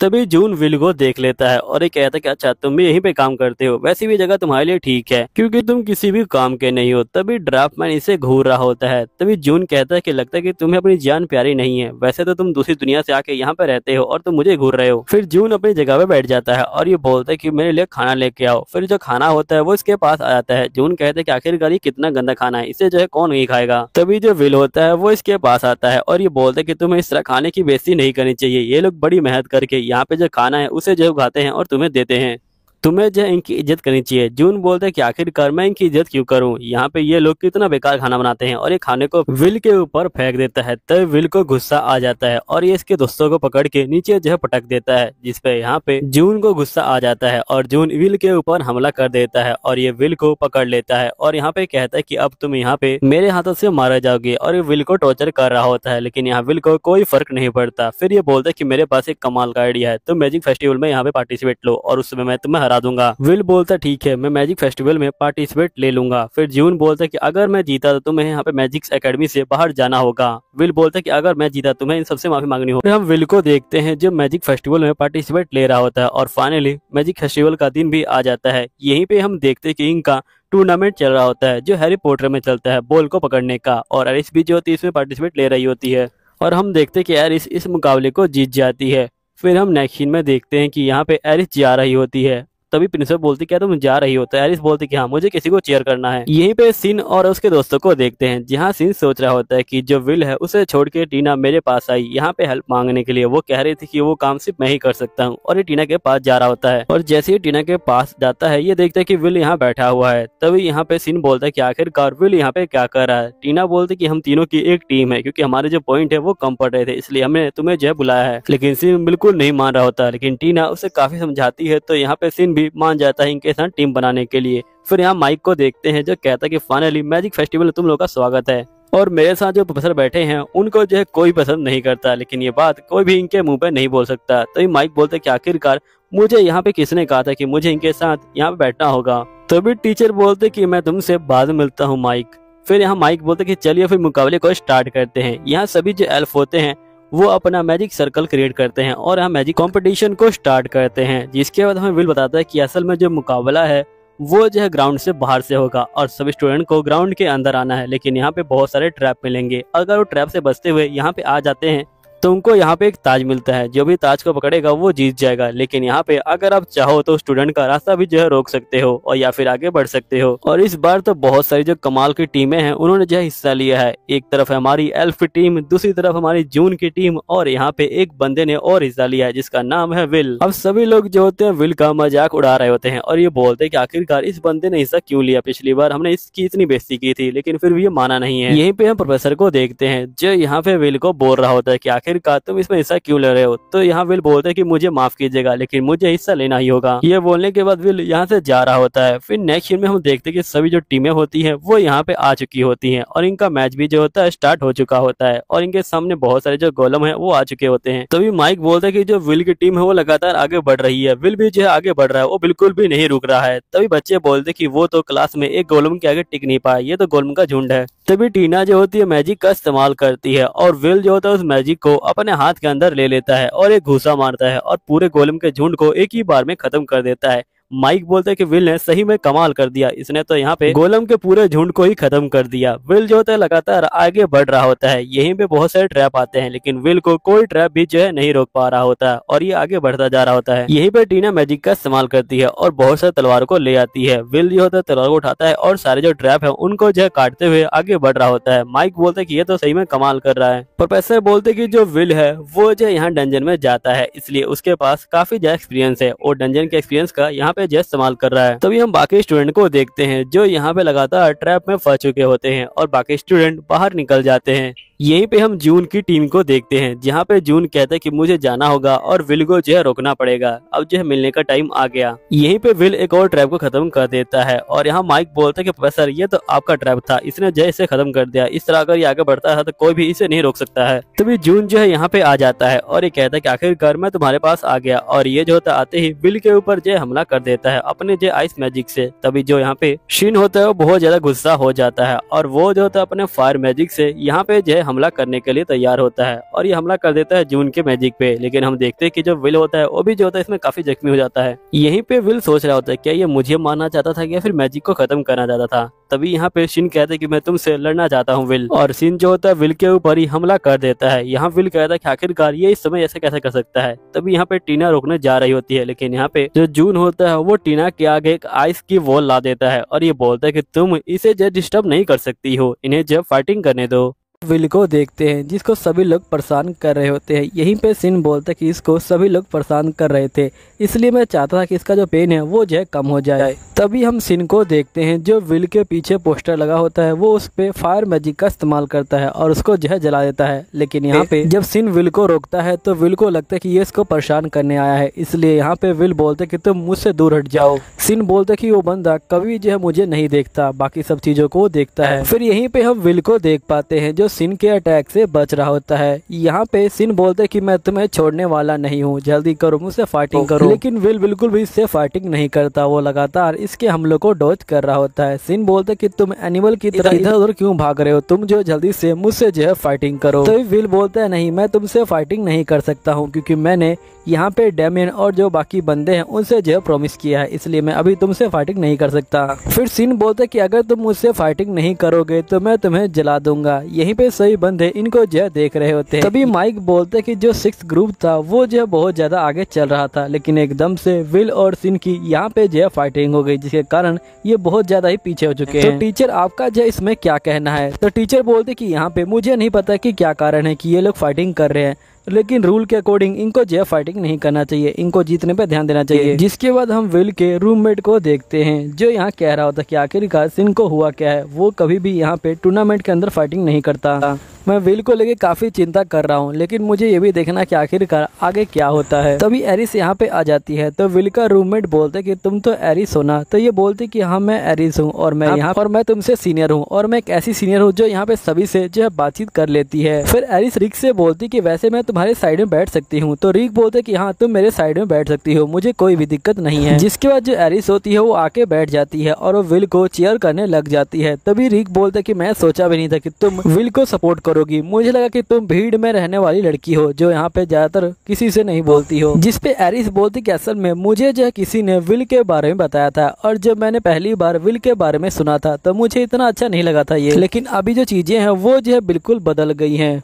तभी जून विल को देख लेता है और ये कहता है कि अच्छा तुम भी यहीं पे काम करते हो, वैसे भी जगह तुम्हारे लिए ठीक है क्योंकि तुम किसी भी काम के नहीं हो। तभी ड्राफ्टमैन इसे घूर रहा होता है। तभी जून कहता है कि लगता है कि तुम्हें अपनी जान प्यारी नहीं है, वैसे तो तुम दूसरी दुनिया से आके यहाँ पे रहते हो और तुम मुझे घूर रहे हो। फिर जून अपनी जगह पे बैठ जाता है और ये बोलता है कि मेरे लिए खाना लेके आओ। फिर जो खाना होता है वो इसके पास आ जाता है। जून कहता है कि आखिरकार ये कितना गंदा खाना है, इसे जो है कौन नहीं खाएगा। तभी जो विल होता है वो इसके पास आता है और ये बोलता है कि तुम्हें इस तरह खाने की बेइज्जती नहीं करनी चाहिए, ये लोग बड़ी मेहनत करके यहाँ पे जो खाना है उसे जो उगाते हैं और तुम्हें देते हैं, तुम्हें जो इनकी इज्जत करनी चाहिए। जून बोलता है कि आखिरकार मैं इनकी इज्जत क्यों करूं, यहाँ पे ये लोग कितना बेकार खाना बनाते हैं और ये खाने को विल के ऊपर फेंक देता है। तब विल को गुस्सा आ जाता है और ये इसके दोस्तों को पकड़ के नीचे जो है पटक देता है, जिसपे यहाँ पे जून को गुस्सा आ जाता है और जून विल के ऊपर हमला कर देता है और ये विल को पकड़ लेता है और यहाँ पे कहता है कि अब तुम यहाँ पे मेरे हाथों से मारा जाओगे और ये विल को टॉर्चर कर रहा होता है, लेकिन यहाँ विल को कोई फर्क नहीं पड़ता। फिर ये बोलता है कि मेरे पास एक कमाल का आइडिया है, तुम मैजिक फेस्टिवल में यहाँ पे पार्टिसिपेट लो और उस समय मैं तुम्हें हरा दूंगा। विल बोलता ठीक है मैं मैजिक फेस्टिवल में पार्टिसिपेट ले लूंगा। फिर जून बोलता कि अगर मैं जीता तो तुम्हें यहाँ पे मैजिक एकेडमी से बाहर जाना होगा। विल बोलता कि अगर मैं जीता तुम्हें इन सबसे माफी मांगनी होगी। हम विल को देखते हैं जो मैजिक फेस्टिवल में पार्टिसिपेट ले रहा होता है और फाइनली मैजिक फेस्टिवल का दिन भी आ जाता है। यहीं पे हम देखते हैं कि इनका टूर्नामेंट चल रहा होता है जो हैरी पॉटर में चलता है बॉल को पकड़ने का, और एरिस भी जो होती है इसमें पार्टिसिपेट ले रही होती है और हम देखते हैं कि एरिस इस मुकाबले को जीत जाती है। फिर हम नेक्स्ट सीन में देखते हैं कि यहाँ पे एरिस जा रही होती है। तभी प्रिंसिपल बोलती क्या तुम जा रही हो, तो एरिस बोलती कि हाँ मुझे किसी को चीयर करना है। यहीं पे सिन और उसके दोस्तों को देखते हैं जहाँ सिन सोच रहा होता है कि जो विल है उसे छोड़ के टीना मेरे पास आई यहाँ पे हेल्प मांगने के लिए। वो कह रही थी कि वो काम सिर्फ मैं ही कर सकता हूँ और ये टीना के पास जा रहा होता है और जैसे ही टीना के पास जाता है ये देखता है कि विल यहाँ बैठा हुआ है। तभी यहाँ पे सिन बोलता है कि आखिरकार विल यहाँ पे क्या कर रहा है। टीना बोलती कि हम तीनों की एक टीम है क्योंकि हमारे जो पॉइंट है वो कम पड़ रहे थे, इसलिए हमने तुम्हें जो है बुलाया है। लेकिन सिन बिल्कुल नहीं मान रहा होता, लेकिन टीना उसे काफी समझाती है तो यहाँ पे सिन भी मान जाता है इनके साथ टीम बनाने के लिए। फिर यहाँ माइक को देखते हैं जो कहता है कि फाइनली मैजिक फेस्टिवल में तुम लोगों का स्वागत है और मेरे साथ जो प्रोफेसर बैठे हैं उनको जो है कोई पसंद नहीं करता, लेकिन ये बात कोई भी इनके मुंह पे नहीं बोल सकता। तो ये माइक बोलते हैं कि आखिरकार मुझे यहाँ पे किसने कहा था कि मुझे इनके साथ यहाँ पे बैठना होगा। तभी टीचर बोलते कि मैं तुमसे बाद में मिलता हूँ माइक। फिर यहाँ माइक बोलते कि चलिए फिर मुकाबले को स्टार्ट करते हैं। यहाँ सभी जो एल्फ होते हैं वो अपना मैजिक सर्कल क्रिएट करते हैं और हम मैजिक कंपटीशन को स्टार्ट करते हैं, जिसके बाद हमें विल बताता है कि असल में जो मुकाबला है वो जो है ग्राउंड से बाहर से होगा और सभी स्टूडेंट को ग्राउंड के अंदर आना है, लेकिन यहाँ पे बहुत सारे ट्रैप मिलेंगे। अगर वो ट्रैप से बचते हुए यहाँ पे आ जाते हैं तो उनको यहाँ पे एक ताज मिलता है, जो भी ताज को पकड़ेगा वो जीत जाएगा। लेकिन यहाँ पे अगर आप चाहो तो स्टूडेंट का रास्ता भी जो है रोक सकते हो और या फिर आगे बढ़ सकते हो। और इस बार तो बहुत सारी जो कमाल की टीमें हैं उन्होंने जो है हिस्सा लिया है। एक तरफ है हमारी एल्फ टीम, दूसरी तरफ हमारी जून की टीम और यहाँ पे एक बंदे ने और हिस्सा लिया है जिसका नाम है विल। अब सभी लोग जो होते हैं विल का मजाक उड़ा रहे होते हैं और ये बोलते हैं कि आखिरकार इस बंदे ने हिस्सा क्यों लिया, पिछली बार हमने इसकी इतनी बेइज्जती की थी लेकिन फिर भी ये माना नहीं है। यहीं पे हम प्रोफेसर को देखते हैं जो यहाँ पे विल को बोल रहा होता है कि आखिरकार तुम इसमें हिस्सा क्यों ले रहे हो। तो यहाँ विल बोलते हैं कि मुझे माफ कीजिएगा लेकिन मुझे हिस्सा लेना ही होगा। ये बोलने के बाद विल यहाँ से जा रहा होता है। फिर नेक्स्ट सीन में हम देखते हैं कि सभी जो टीमें होती हैं वो यहाँ पे आ चुकी होती हैं और इनका मैच भी जो होता है स्टार्ट हो चुका होता है और इनके सामने बहुत सारे जो गोलम है वो आ चुके होते हैं। तभी माइक बोलता है कि जो विल की टीम है वो लगातार आगे बढ़ रही है। विल भी जो है आगे बढ़ रहा है, वो बिल्कुल भी नहीं रुक रहा है। तभी बच्चे बोलते कि वो तो क्लास में एक गोलम के आगे टिक नहीं पाया, ये तो गोलम का झुंड है। तभी टीना जो होती है मैजिक का इस्तेमाल करती है और विल जो होता है उस मैजिक को अपने हाथ के अंदर ले लेता है और एक घूसा मारता है और पूरे गोलम के झुंड को एक ही बार में खत्म कर देता है। माइक बोलता है कि विल ने सही में कमाल कर दिया, इसने तो यहाँ पे गोलम के पूरे झुंड को ही खत्म कर दिया। विल जो होता है लगातार आगे बढ़ रहा होता है, यहीं पे बहुत सारे ट्रैप आते हैं लेकिन विल को कोई ट्रैप भी जो है नहीं रोक पा रहा होता है और ये आगे बढ़ता जा रहा होता है। यहीं पे टीना मैजिक का इस्तेमाल करती है और बहुत सारे तलवारों को ले आती है। विल जो होता है तलवार को उठाता है और सारे जो ट्रैप है उनको जो है काटते हुए आगे बढ़ रहा होता है। माइक बोलता है कि ये तो सही में कमाल कर रहा है। प्रोफेसर बोलते कि जो विल है वो जो यहाँ डंजन में जाता है इसलिए उसके पास काफी ज्यादा एक्सपीरियंस है और डंजन के एक्सपीरियंस का यहाँ पे जो इस्तेमाल कर रहा है। तभी हम बाकी स्टूडेंट को देखते हैं जो यहाँ पे लगातार ट्रैप में फंस चुके होते हैं और बाकी स्टूडेंट बाहर निकल जाते हैं। यहीं पे हम जून की टीम को देखते हैं जहाँ पे जून कहता है कि मुझे जाना होगा और विल को जो है रोकना पड़ेगा, अब जो है मिलने का टाइम आ गया। यहीं पे विल एक और ट्रैप को खत्म कर देता है और यहाँ माइक बोलता है कि प्रोफेसर ये तो आपका ट्रैप था, इसने जो इसे खत्म कर दिया, इस तरह अगर ये आगे बढ़ता है तो कोई भी इसे नहीं रोक सकता है। तभी जून जो है यहाँ पे आ जाता है और ये कहता है कि आखिरकार मैं तुम्हारे पास आ गया और ये जो होता आते ही विल के ऊपर जो हमला कर देता है अपने जो आइस मैजिक से। तभी जो यहाँ पे शिन होता है वो बहुत ज्यादा गुस्सा हो जाता है और वो जो होता है अपने फायर मैजिक से यहाँ पे जो है हमला करने के लिए तैयार होता है और ये हमला कर देता है जून के मैजिक पे। लेकिन हम देखते हैं कि जो विल होता है वो भी जो होता है इसमें काफी जख्मी हो जाता है। यहीं पे विल सोच रहा होता है क्या ये मुझे मारना चाहता था या फिर मैजिक को खत्म करना चाहता था। तभी यहाँ पे शिन कहते हैं कि मैं तुमसे लड़ना चाहता हूँ विल, और शिन जो होता है विल के ऊपर ही हमला कर देता है। यहाँ विल कहता है कि आखिरकार ये इस समय ऐसे कैसे कर सकता है। तभी यहाँ पे टीना रोकने जा रही होती है लेकिन यहाँ पे जो जून होता है वो टीना के आगे एक आइस की वॉल ला देता है और ये बोलता है कि तुम इसे जो डिस्टर्ब नहीं कर सकती हो, इन्हें जब फाइटिंग करने दो। विल को देखते हैं जिसको सभी लोग परेशान कर रहे होते हैं। यहीं पे सिन बोलता है कि इसको सभी लोग परेशान कर रहे थे इसलिए मैं चाहता था कि इसका जो पेन है वो जो है कम हो जाए। तभी हम सिन को देखते हैं जो विल के पीछे पोस्टर लगा होता है वो उस पे फायर मैजिक का इस्तेमाल करता है और उसको जो है जला देता है। लेकिन यहाँ पे जब सिन विल को रोकता है तो विल को लगता है कि ये इसको परेशान करने आया है, इसलिए यहाँ पे विल बोलते कि तुम मुझसे दूर हट जाओ। सिन बोलते कि वो बंदा कभी जो है मुझे नहीं देखता, बाकी सब चीजों को देखता है। फिर यहीं पे हम विल को देख पाते हैं जो सिन के अटैक से बच रहा होता है। यहाँ पे सिन बोलते कि मैं तुम्हें छोड़ने वाला नहीं हूँ, जल्दी करो मुझसे फाइटिंग करो। लेकिन विल बिल्कुल भी इससे फाइटिंग नहीं करता, वो लगातार इसके हमलों को डॉज कर रहा होता है। सिन बोलते कि तुम एनिमल की तरह इधर उधर क्यों भाग रहे हो, तुम जो जल्दी से मुझसे जो है फाइटिंग करो। तो विल बोलता है नहीं, मैं तुमसे फाइटिंग नहीं कर सकता हूँ क्योंकि मैंने यहाँ पे डेमियन और जो बाकी बंदे हैं उनसे जो प्रॉमिस किया है, इसलिए मैं अभी तुमसे फाइटिंग नहीं कर सकता। फिर सिन बोलते कि अगर तुम मुझसे फाइटिंग नहीं करोगे तो मैं तुम्हें जला दूंगा। यहीं पे सही बंदे इनको जो देख रहे होते हैं। तभी माइक बोलते कि जो 6th ग्रुप था वो जो बहुत ज्यादा आगे चल रहा था लेकिन एकदम से विल और सिन की यहाँ पे जो फाइटिंग हो गई जिसके कारण ये बहुत ज्यादा ही पीछे हो चुके हैं। तो टीचर आपका जो इसमें क्या कहना है? तो टीचर बोलते कि यहाँ पे मुझे नहीं पता कि क्या कारण है कि ये लोग फाइटिंग कर रहे हैं लेकिन रूल के अकॉर्डिंग इनको जो फाइटिंग नहीं करना चाहिए, इनको जीतने पे ध्यान देना चाहिए। जिसके बाद हम विल के रूममेट को देखते हैं जो यहाँ कह रहा होता कि आखिरकार सिन को हुआ क्या है, वो कभी भी यहाँ पे टूर्नामेंट के अंदर फाइटिंग नहीं करता। मैं विल को लेके काफी चिंता कर रहा हूँ लेकिन मुझे ये भी देखना कि आखिरकार आगे क्या होता है। तभी एरिस यहाँ पे आ जाती है तो विल का रूममेट बोलते कि तुम तो एरिस हो ना? तो ये बोलती कि हाँ मैं एरिस हूँ और मैं यहाँ और मैं तुमसे सीनियर हूँ और मैं एक ऐसी सीनियर हूँ जो यहाँ पे सभी से जो है बातचीत कर लेती है। फिर एरिस रिक से बोलती कि वैसे मैं तुम्हारे साइड में बैठ सकती हूँ। तो रिक बोलते कि हाँ तुम मेरे साइड में बैठ सकती हो, मुझे कोई भी दिक्कत नहीं है। जिसके बाद जो एरिस होती है वो आके बैठ जाती है और वो विल को चीयर करने लग जाती है। तभी रिक बोलते कि मैं सोचा भी नहीं था कि तुम विल को सपोर्ट करोगी, मुझे लगा कि तुम भीड़ में रहने वाली लड़की हो जो यहाँ पे ज्यादातर किसी से नहीं बोलती हो। जिसपे एरिस बोलती कि असल में मुझे जो किसी ने विल के बारे में बताया था और जब मैंने पहली बार विल के बारे में सुना था तो मुझे इतना अच्छा नहीं लगा था ये, लेकिन अभी जो चीजें हैं वो जो है बिल्कुल बदल गई हैं।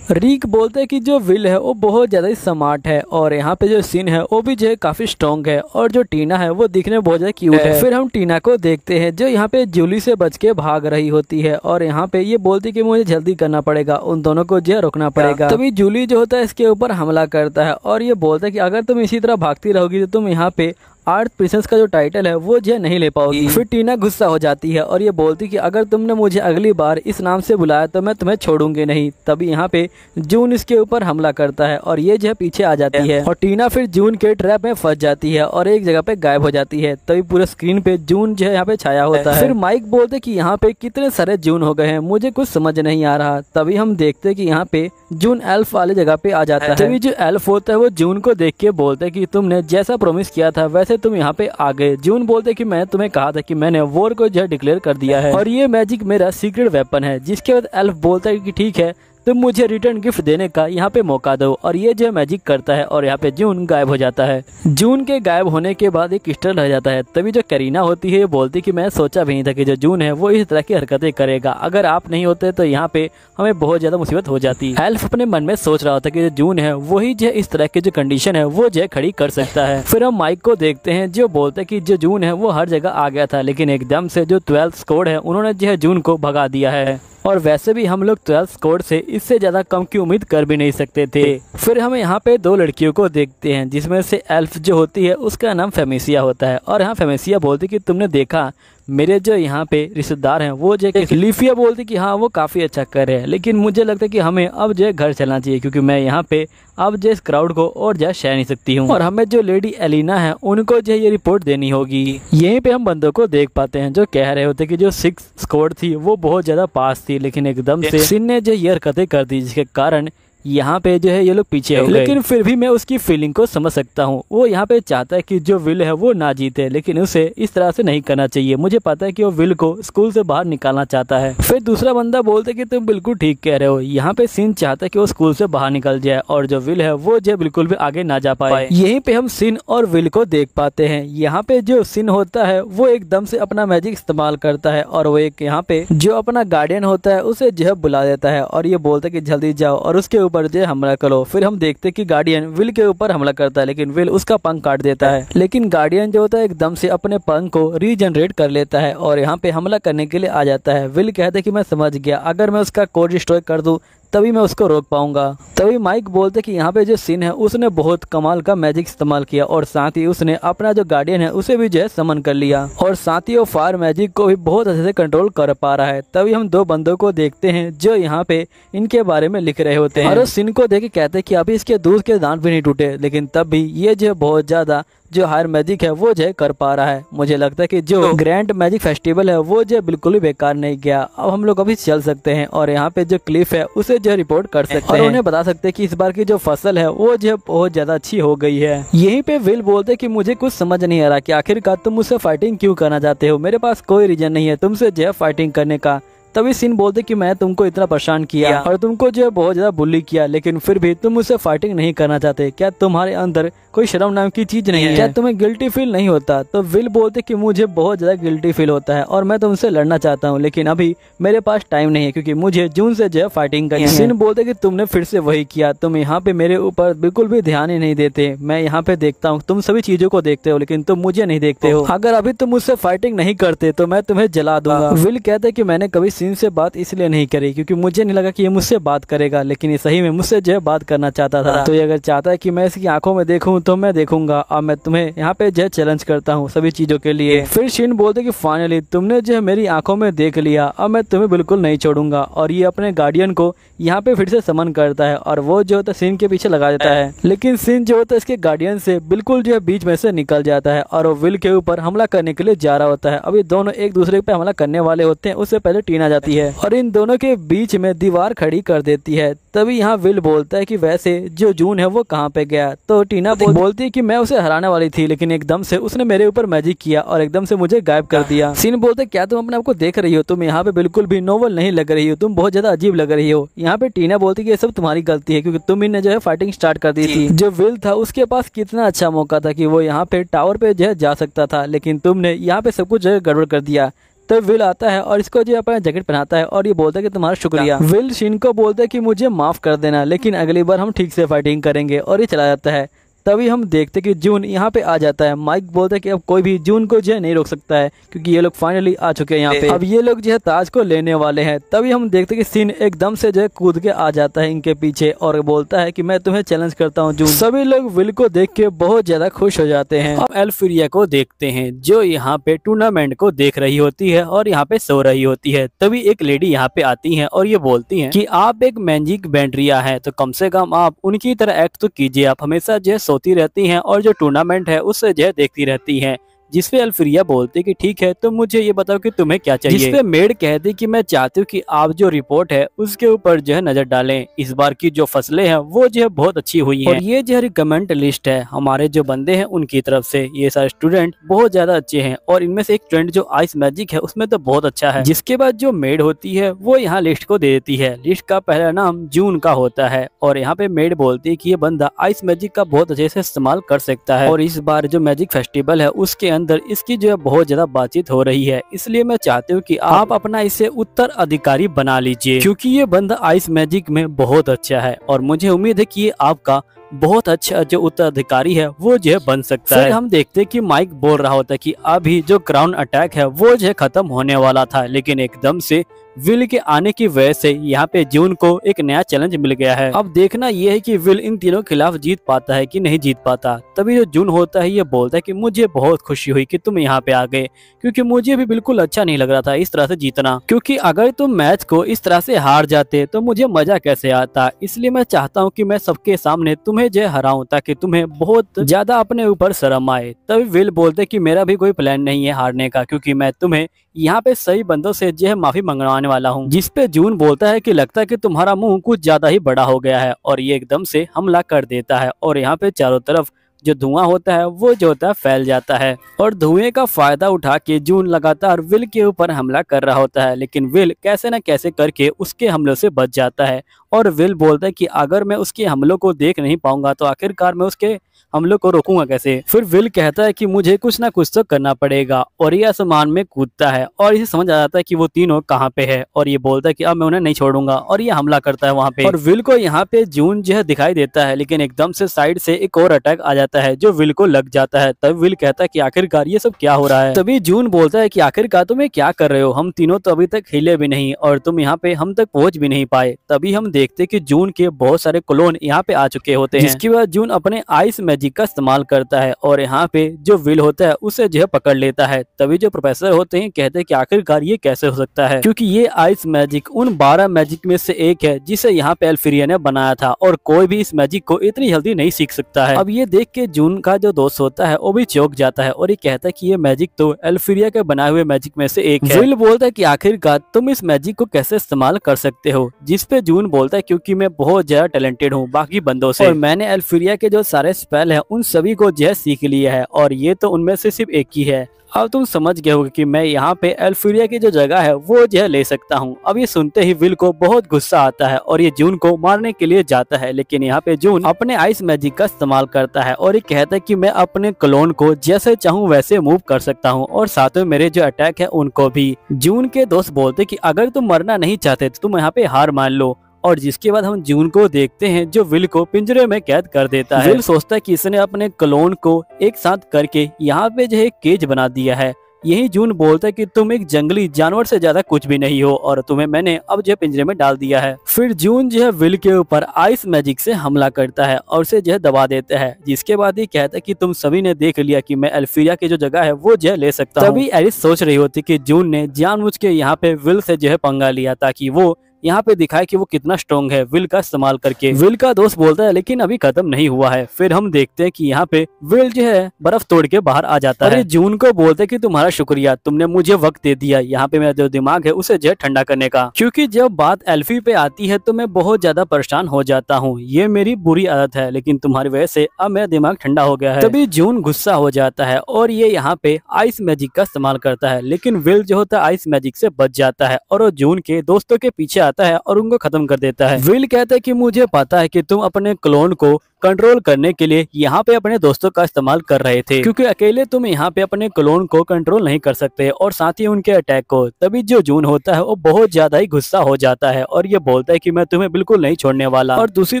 रिक बोलते हैं कि जो विल है वो बहुत ज़्यादा ही स्मार्ट है और यहाँ पे जो सिन है वो भी जो है काफ़ी स्ट्रॉन्ग है और जो टीना है वो दिखने में बहुत ज़्यादा क्यूट है। फिर हम टीना को देखते हैं जो यहाँ पे जूली से बच के भाग रही होती है और यहाँ पे ये बोलती कि मुझे जल्दी करना पड़ेगा, उन दोनों को जो रोकना पड़ेगा। तभी जूली जो होता है इसके ऊपर हमला करता है और ये बोलता है कि अगर तुम इसी तरह भागती रहोगी तो तुम यहाँ पे आर्ट प्रिंसेस का जो टाइटल है वो जो नहीं ले पाओगी। फिर टीना गुस्सा हो जाती है और ये बोलती कि अगर तुमने मुझे अगली बार इस नाम से बुलाया तो मैं तुम्हें छोड़ूंगी नहीं। तभी यहाँ पे जून इसके ऊपर हमला करता है और ये जो है पीछे आ जाती है और टीना फिर जून के ट्रैप में फंस जाती है और एक जगह पे गायब हो जाती है। तभी पूरे स्क्रीन पे जून जो है यहाँ पे छाया होता है। फिर माइक बोलते कि यहाँ पे कितने सारे जून हो गए हैं, मुझे कुछ समझ नहीं आ रहा। तभी हम देखते कि यहाँ पे जून एल्फ वाले जगह पे आ जाता है। तभी जो एल्फ होता है वो जून को देख के बोलता है कि तुमने जैसा प्रॉमिस किया था वैसे तुम यहाँ पे आ गए। जून बोलते कि मैं तुम्हें कहा था कि मैंने वॉर को जो डिक्लेयर कर दिया है और ये मैजिक मेरा सीक्रेट वेपन है। जिसके बाद एल्फ बोलता है कि ठीक है तुम मुझे रिटर्न गिफ्ट देने का यहाँ पे मौका दो। और ये जो मैजिक करता है और यहाँ पे जून गायब हो जाता है। जून के गायब होने के बाद एक क्रिस्टल रह जाता है। तभी जो करीना होती है ये बोलती कि मैं सोचा भी नहीं था कि जो जून है वो इस तरह की हरकतें करेगा, अगर आप नहीं होते तो यहाँ पे हमें बहुत ज्यादा मुसीबत हो जाती। एल्फ अपने मन में सोच रहा होता कि जो जून है वही जो इस तरह की जो कंडीशन है वो जो खड़ी कर सकता है। फिर हम माइक को देखते हैं जो बोलते हैं कि जो जून है वो हर जगह आ गया था, लेकिन एकदम से जो 12th स्क्वाड है उन्होंने जो है जून को भगा दिया है। और वैसे भी हम लोग 12th स्क्वाड से इससे ज्यादा कम की उम्मीद कर भी नहीं सकते थे। फिर हम यहाँ पे दो लड़कियों को देखते हैं जिसमें से एल्फ जो होती है उसका नाम फेमेसिया होता है। और यहाँ फेमेसिया बोलती कि तुमने देखा मेरे जो यहाँ पे रिश्तेदार हैं वो जो लीफिया बोलती कि हाँ वो काफ़ी अच्छा कर रहे हैं, लेकिन मुझे लगता है कि हमें अब जो घर चलना चाहिए क्योंकि मैं यहाँ पे अब जो इस क्राउड को और जो सह नहीं सकती हूँ। और हमें जो लेडी एलिना है उनको जो ये रिपोर्ट देनी होगी। यहीं पे हम बंदों को देख पाते हैं जो कह रहे होते कि जो 6 स्क्वाड थी वो बहुत ज़्यादा पास थी, लेकिन एकदम से सिन ने जो ये हरकतें कर दी जिसके कारण यहाँ पे जो है ये लोग पीछे हो गए। लेकिन फिर भी मैं उसकी फीलिंग को समझ सकता हूँ। वो यहाँ पे चाहता है कि जो विल है वो ना जीते, लेकिन उसे इस तरह से नहीं करना चाहिए। मुझे पता है कि वो विल को स्कूल से बाहर निकालना चाहता है। फिर दूसरा बंदा बोलते कि तुम बिल्कुल ठीक कह रहे हो। यहाँ पे सिन चाहता है कि वो स्कूल से बाहर निकल जाए और जो विल है वो जो बिल्कुल भी आगे ना जा पाए। यहीं पे हम सिन और विल को देख पाते हैं। यहाँ पे जो सिन होता है वो एकदम से अपना मैजिक इस्तेमाल करता है और वो एक यहाँ पे जो अपना गार्डियन होता है उसे जो है बुला देता है और ये बोलता है कि जल्दी जाओ और उसके ऊपर जो हमला करो। फिर हम देखते कि गार्डियन विल के ऊपर हमला करता है, लेकिन विल उसका पंख काट देता है। लेकिन गार्डियन जो होता है एकदम से अपने पंख को रीजनरेट कर लेता है और यहाँ पे हमला करने के लिए आ जाता है। विल कहता है कि मैं समझ गया, अगर मैं उसका कोड डिस्ट्रॉय कर दूं तभी मैं उसको रोक पाऊंगा। तभी माइक बोलते कि यहाँ पे जो सिन है उसने बहुत कमाल का मैजिक इस्तेमाल किया और साथ ही उसने अपना जो गार्डियन है उसे भी जो है समन कर लिया और साथ ही वो फायर मैजिक को भी बहुत अच्छे से कंट्रोल कर पा रहा है। तभी हम दो बंदों को देखते हैं जो यहाँ पे इनके बारे में लिख रहे होते हैं और सिन को देख के कहते हैं कि अभी इसके दूध के दांत भी नहीं टूटे, लेकिन तब भी ये जो बहुत ज्यादा जो हायर मैजिक है वो जो कर पा रहा है। मुझे लगता है कि जो ग्रैंड मैजिक फेस्टिवल है वो जो बिल्कुल भी बेकार नहीं गया। अब हम लोग अभी चल सकते हैं और यहाँ पे जो क्लिफ है उसे जो रिपोर्ट कर सकते हैं और उन्हें बता सकते हैं कि इस बार की जो फसल है वो जो बहुत ज्यादा अच्छी हो गई है। यहीं पे विल बोलते कि मुझे कुछ समझ नहीं आ रहा कि आखिरकार तुम मुझसे फाइटिंग क्यों करना चाहते हो, मेरे पास कोई रीजन नहीं है तुमसे जो है फाइटिंग करने का। तभी सिन बोलते कि मैं तुमको इतना परेशान किया और तुमको जो है बहुत ज्यादा बुली किया, लेकिन फिर भी तुम मुझसे फाइटिंग नहीं करना चाहते। क्या तुम्हारे अंदर कोई शर्म नाम की चीज नहीं है? क्या तुम्हें गिल्टी फील नहीं होता? तो विल बोलते कि मुझे बहुत ज्यादा गिल्टी फील होता है और मैं तुमसे लड़ना चाहता हूँ, लेकिन अभी मेरे पास टाइम नहीं है क्योंकि मुझे जून से जो है फाइटिंग करनी है। सिन बोलते कि तुमने फिर से वही किया, तुम यहाँ पे मेरे ऊपर बिल्कुल भी ध्यान ही नहीं देते। मैं यहाँ पे देखता हूँ, तुम सभी चीजों को देखते हो लेकिन तुम मुझे नहीं देखते हो। अगर अभी तुम मुझसे फाइटिंग नहीं करते तो मैं तुम्हें जला दूंगा। विल कहते कि मैंने कभी सिन से बात इसलिए नहीं करी क्योंकि मुझे नहीं लगा कि ये मुझसे बात करेगा, लेकिन ये सही में मुझसे जो है बात करना चाहता था। तो ये अगर चाहता है कि मैं इसकी आंखों में देखूं तो मैं देखूंगा। अब मैं तुम्हें यहाँ पे जो है चैलेंज करता हूँ सभी चीजों के लिए। फिर शिन बोलते कि फाइनली तुमने जो है मेरी आंखों में देख लिया, अब मैं तुम्हें बिल्कुल नहीं छोड़ूंगा। और ये अपने गार्डियन को यहाँ पे फिर से समन करता है और वो जो होता है सिन के पीछे लगा देता है, लेकिन सिन जो होता है इसके गार्डियन से बिल्कुल जो है बीच में से निकल जाता है और वो विल के ऊपर हमला करने के लिए जा रहा होता है। अभी दोनों एक दूसरे पे हमला करने वाले होते हैं, उससे पहले टीना जाती है और इन दोनों के बीच में दीवार खड़ी कर देती है। तभी यहाँ विल बोलता है कि वैसे जो जून है वो कहाँ पे गया? तो टीना बोलती है कि मैं उसे हराने वाली थी, लेकिन एकदम से उसने मेरे ऊपर मैजिक किया और एकदम से मुझे गायब कर दिया। सिन बोलते क्या तुम अपने आप को देख रही हो? तुम यहाँ पे बिल्कुल भी नोबल नहीं लग रही हो, तुम बहुत ज्यादा अजीब लग रही हो। यहाँ पे टीना बोलती है ये सब तुम्हारी गलती है क्योंकि तुम ही ने जो है फाइटिंग स्टार्ट कर दी थी। जो विल था उसके पास कितना अच्छा मौका था कि वो यहाँ पे टावर पे जो है जा सकता था, लेकिन तुमने यहाँ पे सब कुछ जो है गड़बड़ कर दिया। तो विल आता है और इसको जो अपना जैकेट पहनाता है और ये बोलता है कि तुम्हारा शुक्रिया। विल शिन को बोलता है कि मुझे माफ कर देना, लेकिन अगली बार हम ठीक से फाइटिंग करेंगे और ये चला जाता है। तभी हम देखते कि जून यहाँ पे आ जाता है। माइक बोलता है कि अब कोई भी जून को जो है नहीं रोक सकता है क्योंकि ये लोग फाइनली आ चुके हैं यहाँ पे। अब ये लोग जो है ताज को लेने वाले हैं। तभी हम देखते कि सीन एकदम से जो है कूद के आ जाता है इनके पीछे और बोलता है कि मैं तुम्हें चैलेंज करता हूँ जून। सभी लोग विल को देख के बहुत ज्यादा खुश हो जाते हैं। अब एल्फिरिया को देखते हैं जो यहाँ पे टूर्नामेंट को देख रही होती है और यहाँ पे सो रही होती है। तभी एक लेडी यहाँ पे आती है और ये बोलती है कि आप एक मैजिक बैंड्रिया है तो कम से कम आप उनकी तरह एक्ट तो कीजिए। आप हमेशा जो सोती रहती हैं और जो टूर्नामेंट है उससे जो देखती रहती हैं। जिसपे अल्फिरिया बोलते कि ठीक है, तो मुझे ये बताओ कि तुम्हें क्या चाहिए। जिसपे मेड कहती कि मैं चाहती हूँ कि आप जो रिपोर्ट है उसके ऊपर जो है नजर डालें। इस बार की जो फसलें हैं वो जो है बहुत अच्छी हुई हैं और ये जो रिकमेंड लिस्ट है हमारे जो बंदे हैं उनकी तरफ से। ये सारे स्टूडेंट बहुत ज्यादा अच्छे हैं और इनमें से एक स्टूडेंट जो आइस मैजिक है उसमें तो बहुत अच्छा है। जिसके बाद जो मेड होती है वो यहाँ लिस्ट को दे देती है। लिस्ट का पहला नाम जून का होता है और यहाँ पे मेड बोलती है कि ये बंदा आइस मैजिक का बहुत अच्छे से इस्तेमाल कर सकता है और इस बार जो मैजिक फेस्टिवल है उसके अंदर इसकी जो है बहुत ज्यादा बातचीत हो रही है, इसलिए मैं चाहती हूँ कि आप अपना इसे उत्तराधिकारी बना लीजिए, क्योंकि ये बंदा आइस मैजिक में बहुत अच्छा है और मुझे उम्मीद है कि ये आपका बहुत अच्छा जो उत्तराधिकारी है वो जो है बन सकता है। हम देखते हैं कि माइक बोल रहा होता है कि अभी जो क्राउन अटैक है वो जो है खत्म होने वाला था, लेकिन एकदम से विल के आने की वजह से यहाँ पे जून को एक नया चैलेंज मिल गया है। अब देखना ये है कि विल इन तीनों के खिलाफ जीत पाता है कि नहीं जीत पाता। तभी जो जून होता है ये बोलता है कि मुझे बहुत खुशी हुई कि तुम यहाँ पे आ गए, क्योंकि मुझे भी बिल्कुल अच्छा नहीं लग रहा था इस तरह से जीतना, क्योंकि अगर तुम मैच को इस तरह से हार जाते तो मुझे मजा कैसे आता। इसलिए मैं चाहता हूँ कि मैं सबके सामने तुम्हें जो हराऊं ताकि तुम्हें बहुत ज्यादा अपने ऊपर शर्म आए। तभी विल बोलते कि मेरा भी कोई प्लान नहीं है हारने का, क्योंकि मैं तुम्हें यहाँ पे सही बंदों से जो है माफी मंगवाने वाला हूँ। जिसपे जून बोलता है कि लगता है कि तुम्हारा मुंह कुछ ज्यादा ही बड़ा हो गया है और ये एकदम से हमला कर देता है और यहाँ पे चारों तरफ जो धुआं होता है वो जो होता है फैल जाता है और धुएं का फायदा उठा के जून लगातार विल के ऊपर हमला कर रहा होता है, लेकिन विल कैसे न कैसे करके उसके हमलों से बच जाता है और विल बोलता है कि अगर मैं उसके हमलों को देख नहीं पाऊंगा तो आखिरकार मैं उसके हमलों को रोकूंगा कैसे। फिर विल कहता है कि मुझे कुछ ना कुछ तो करना पड़ेगा और ये आसमान में कूदता है और इसे समझ आ जाता है कि वो तीनों कहाँ पे है और ये बोलता है कि अब मैं उन्हें नहीं छोड़ूंगा और ये हमला करता है वहाँ पे। और विल को यहाँ पे जून जो है दिखाई देता है, लेकिन एकदम से साइड से एक और अटैक आ जाता है जो विल को लग जाता है। तब विल कहता है कि आखिरकार ये सब क्या हो रहा है। तभी जून बोलता है कि आखिरकार तुम क्या कर रहे हो, हम तीनों तो अभी तक हिले भी नहीं और तुम यहाँ पे हम तक पहुंच भी नहीं पाए। तभी हम देखते कि जून के बहुत सारे क्लोन यहाँ पे आ चुके होते हैं, जिसके बाद जून अपने आइस मैजिक का इस्तेमाल करता है और यहाँ पे जो विल होता है उसे जो है पकड़ लेता है। तभी जो प्रोफेसर होते हैं कहते हैं कि आखिरकार ये कैसे हो सकता है, क्योंकि ये आइस मैजिक उन 12 मैजिक में से एक है जिसे यहाँ पे अल्फिरिया ने बनाया था और कोई भी इस मैजिक को इतनी जल्दी नहीं सीख सकता है। अब ये देख के जून का जो दोस्त होता है वो भी चौंक जाता है और ये कहता है कि ये मैजिक तो अल्फिरिया के बनाए हुए मैजिक में से एक है। विल बोलता है कि आखिरकार तुम इस मैजिक को कैसे इस्तेमाल कर सकते हो, जिसपे जून बोलता है क्योंकि मैं बहुत ज्यादा टैलेंटेड हूँ बाकी बंदों से और मैंने अल्फिरिया के जो सारे स्पेल है उन सभी को जो है सीख लिया है और ये तो उनमें से सिर्फ एक ही है। अब तुम समझ गए होगे कि मैं यहाँ पे अल्फिरिया की जो जगह है वो जो है ले सकता हूँ। अब ये सुनते ही विल को बहुत गुस्सा आता है और ये जून को मारने के लिए जाता है, लेकिन यहाँ पे जून अपने आइस मैजिक का इस्तेमाल करता है और ये कहता है कि मैं अपने क्लोन को जैसे चाहूँ वैसे मूव कर सकता हूँ और साथ में मेरे जो अटैक है उनको भी। जून के दोस्त बोलते कि अगर तुम मरना नहीं चाहते तो तुम यहाँ पे हार मान लो और जिसके बाद हम जून को देखते हैं जो विल को पिंजरे में कैद कर देता है। विल सोचता है कि इसने अपने क्लोन को एक साथ करके यहाँ पे जो है केज बना दिया है। यही जून बोलता है कि तुम एक जंगली जानवर से ज्यादा कुछ भी नहीं हो और तुम्हें मैंने अब जो पिंजरे में डाल दिया है। फिर जून जो है विल के ऊपर आइस मैजिक से हमला करता है और उसे जो है दबा देता है, जिसके बाद ही कहता है कि तुम सभी ने देख लिया कि मैं अल्फिरिया की जो जगह है वो जो है ले सकता हूँ। तभी एलिस सोच रही होती कि जून ने जानबूझ के यहाँ पे विल से जो है पंगा लिया ताकि वो यहाँ पे दिखाए कि वो कितना स्ट्रॉन्ग है विल का इस्तेमाल करके। विल का दोस्त बोलता है लेकिन अभी खत्म नहीं हुआ है। फिर हम देखते हैं कि यहाँ पे विल जो है बर्फ तोड़ के बाहर आ जाता है। जून को बोलते हैं कि तुम्हारा शुक्रिया, तुमने मुझे वक्त दे दिया यहाँ पे मेरा जो दिमाग है उसे जो है ठंडा करने का, क्योंकि जब बात एल्फी पे आती है तो मैं बहुत ज्यादा परेशान हो जाता हूँ। ये मेरी बुरी आदत है लेकिन तुम्हारी वजह से अब मेरा दिमाग ठंडा हो गया है। तभी जून गुस्सा हो जाता है और ये यहाँ पे आइस मैजिक का इस्तेमाल करता है, लेकिन विल जो होता है आइस मैजिक से बच जाता है और वो जून के दोस्तों के पीछे आता है और उनको खत्म कर देता है। विल कहता है कि मुझे पता है कि तुम अपने क्लोन को कंट्रोल करने के लिए यहाँ पे अपने दोस्तों का इस्तेमाल कर रहे थे, क्योंकि अकेले तुम यहाँ पे अपने क्लोन को कंट्रोल नहीं कर सकते और साथ ही उनके अटैक को। तभी जो जून होता है वो बहुत ज्यादा ही गुस्सा हो जाता है और ये बोलता है कि मैं तुम्हें बिल्कुल नहीं छोड़ने वाला। और दूसरी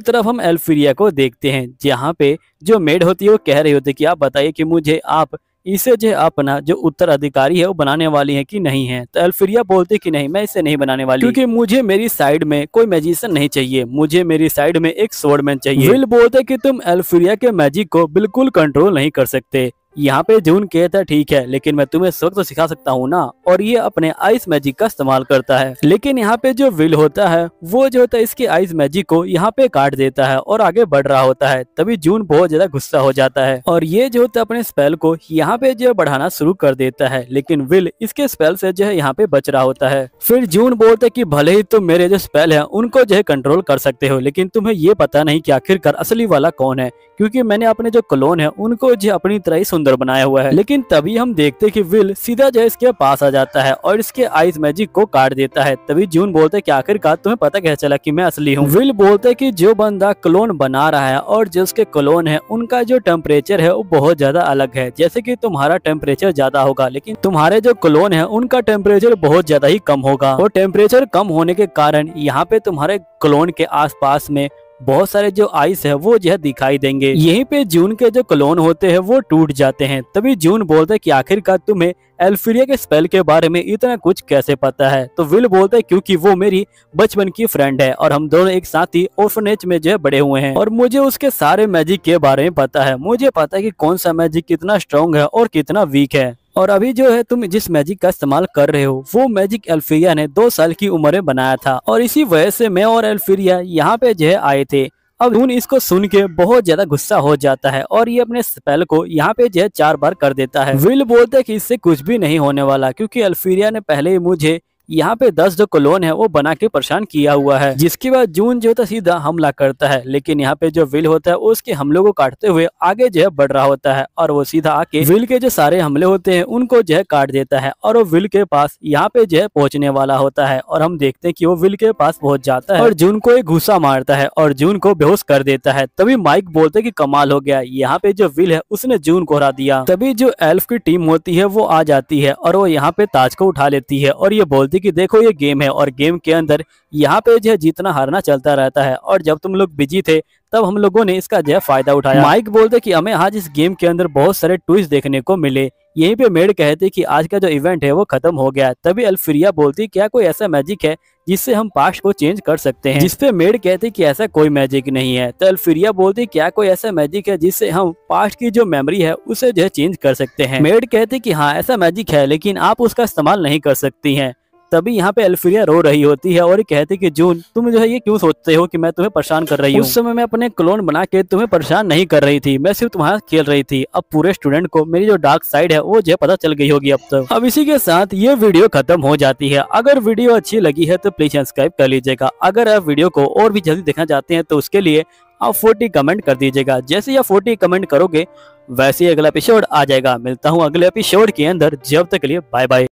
तरफ हम अल्फिरिया को देखते हैं जहाँ पे जो मेड होती है वो कह रही होती है कि आप बताइए कि मुझे आप इसे जो अपना जो उत्तराधिकारी है वो बनाने वाली है कि नहीं है। तो अल्फिरिया बोलते कि नहीं, मैं इसे नहीं बनाने वाली, क्योंकि मुझे मेरी साइड में कोई मैजिशियन नहीं चाहिए, मुझे मेरी साइड में एक स्वॉर्डमैन चाहिए। विल बोलते कि तुम अल्फिरिया के मैजिक को बिल्कुल कंट्रोल नहीं कर सकते, यहाँ पे जून कहता है ठीक है, लेकिन मैं तुम्हें सबक तो सिखा सकता हूँ ना, और ये अपने आइस मैजिक का इस्तेमाल करता है। लेकिन यहाँ पे जो विल होता है वो जो होता है इसके आइस मैजिक को यहाँ पे काट देता है और आगे बढ़ रहा होता है। तभी जून बहुत ज्यादा गुस्सा हो जाता है और ये जो होता है अपने स्पेल को यहाँ पे जो बढ़ाना शुरू कर देता है, लेकिन विल इसके स्पेल से जो है यहाँ पे बच रहा होता है। फिर जून बोलता है कि भले ही तुम मेरे जो स्पेल है उनको जो है कंट्रोल कर सकते हो, लेकिन तुम्हें ये पता नहीं कि आखिरकार असली वाला कौन है, क्योंकि मैंने अपने जो क्लोन है उनको जो अपनी तरह ही सुंदर बनाया हुआ है। लेकिन तभी हम देखते कि विल सीधा जो इसके पास आ जाता है और इसके आइस मैजिक को काट देता है। तभी जून बोलते कि आखिरकार तुम्हें पता कैसे चला कि मैं असली हूँ। विल बोलते कि जो बंदा क्लोन बना रहा है और जो उसके क्लोन है उनका जो टेम्परेचर है वो बहुत ज्यादा अलग है। जैसे कि तुम्हारा टेम्परेचर ज्यादा होगा, लेकिन तुम्हारे जो क्लोन है उनका टेम्परेचर बहुत ज्यादा ही कम होगा। और टेम्परेचर कम होने के कारण यहाँ पे तुम्हारे क्लोन के आसपास में बहुत सारे जो आइस है वो जो है दिखाई देंगे। यहीं पे जून के जो क्लोन होते हैं वो टूट जाते हैं। तभी जून बोलता है कि आखिरकार तुम्हें एल्फिरिया के स्पेल के बारे में इतना कुछ कैसे पता है। तो विल बोलता है क्योंकि वो मेरी बचपन की फ्रेंड है और हम दोनों एक साथ ही ऑर्फनेज में जो है बड़े हुए हैं और मुझे उसके सारे मैजिक के बारे में पता है। मुझे पता है कि कौन सा मैजिक कितना स्ट्रॉन्ग है और कितना वीक है। और अभी जो है तुम जिस मैजिक का इस्तेमाल कर रहे हो वो मैजिक एल्फिरिया ने 2 साल की उम्र में बनाया था और इसी वजह से मैं और एल्फिरिया यहाँ पे जो है आए थे। अब जून इसको सुन के बहुत ज्यादा गुस्सा हो जाता है और ये अपने स्पेल को यहाँ पे जो है 4 बार कर देता है। विल बोलता है कि इससे कुछ भी नहीं होने वाला, क्योंकि एल्फिरिया ने पहले ही मुझे यहाँ पे 10 जो क्लोन है वो बना के परेशान किया हुआ है। जिसके बाद जून जो होता है सीधा हमला करता है, लेकिन यहाँ पे जो विल होता है उसके हमलों को काटते हुए आगे जो है बढ़ रहा होता है और वो सीधा आके विल के जो सारे हमले होते हैं उनको जो है काट देता है और वो विल के पास यहाँ पे जो है पहुंचने वाला होता है। और हम देखते हैं कि वो विल के पास पहुंच जाता है और जून को एक घुसा मारता है और जून को बेहोश कर देता है। तभी माइक बोलते है कि कमाल हो गया, यहाँ पे जो विल है उसने जून को हरा दिया। तभी जो एल्फ की टीम होती है वो आ जाती है और वो यहाँ पे ताज को उठा लेती है और ये बोलती कि देखो ये गेम है और गेम के अंदर यहाँ पे जो है जीतना हारना चलता रहता है और जब तुम लोग बिजी थे तब हम लोगों ने इसका जो है फायदा उठाया। माइक बोलते कि हमें आज इस गेम के अंदर बहुत सारे ट्विस्ट देखने को मिले। यहीं पे मेड कहते कि आज का जो इवेंट है वो खत्म हो गया। तभी एल्फिरिया बोलती क्या कोई ऐसा मैजिक है जिससे हम पास्ट को चेंज कर सकते हैं, जिसपे मेड कहती कि ऐसा कोई मैजिक नहीं है। तो एल्फिरिया बोलती क्या कोई ऐसा मैजिक है जिससे हम पास्ट की जो मेमोरी है उसे जो है चेंज कर सकते हैं। मेड कहती कि हाँ ऐसा मैजिक है, लेकिन आप उसका इस्तेमाल नहीं कर सकती हैं। तभी यहाँ पे एल्फिरिया रो रही होती है और ये कहती कि जून तुम जो है ये क्यों सोचते हो कि मैं तुम्हें परेशान कर रही हूँ। उस समय मैं अपने क्लोन बना के तुम्हें परेशान नहीं कर रही थी, मैं सिर्फ तुम्हारा खेल रही थी। अब पूरे स्टूडेंट को मेरी जो डार्क साइड है वो जो पता चल गई होगी अब तक। अब इसी के साथ ये वीडियो खत्म हो जाती है। अगर वीडियो अच्छी लगी है तो प्लीज सब्सक्राइब कर लीजिएगा। अगर आप वीडियो को और भी जल्दी देखना चाहते हैं तो उसके लिए आप 40 कमेंट कर दीजिएगा। जैसे ही आप 40 कमेंट करोगे वैसे ही अगला एपिसोड आ जाएगा। मिलता हूँ अगले एपिसोड के अंदर, जब तक के लिए बाय बाय।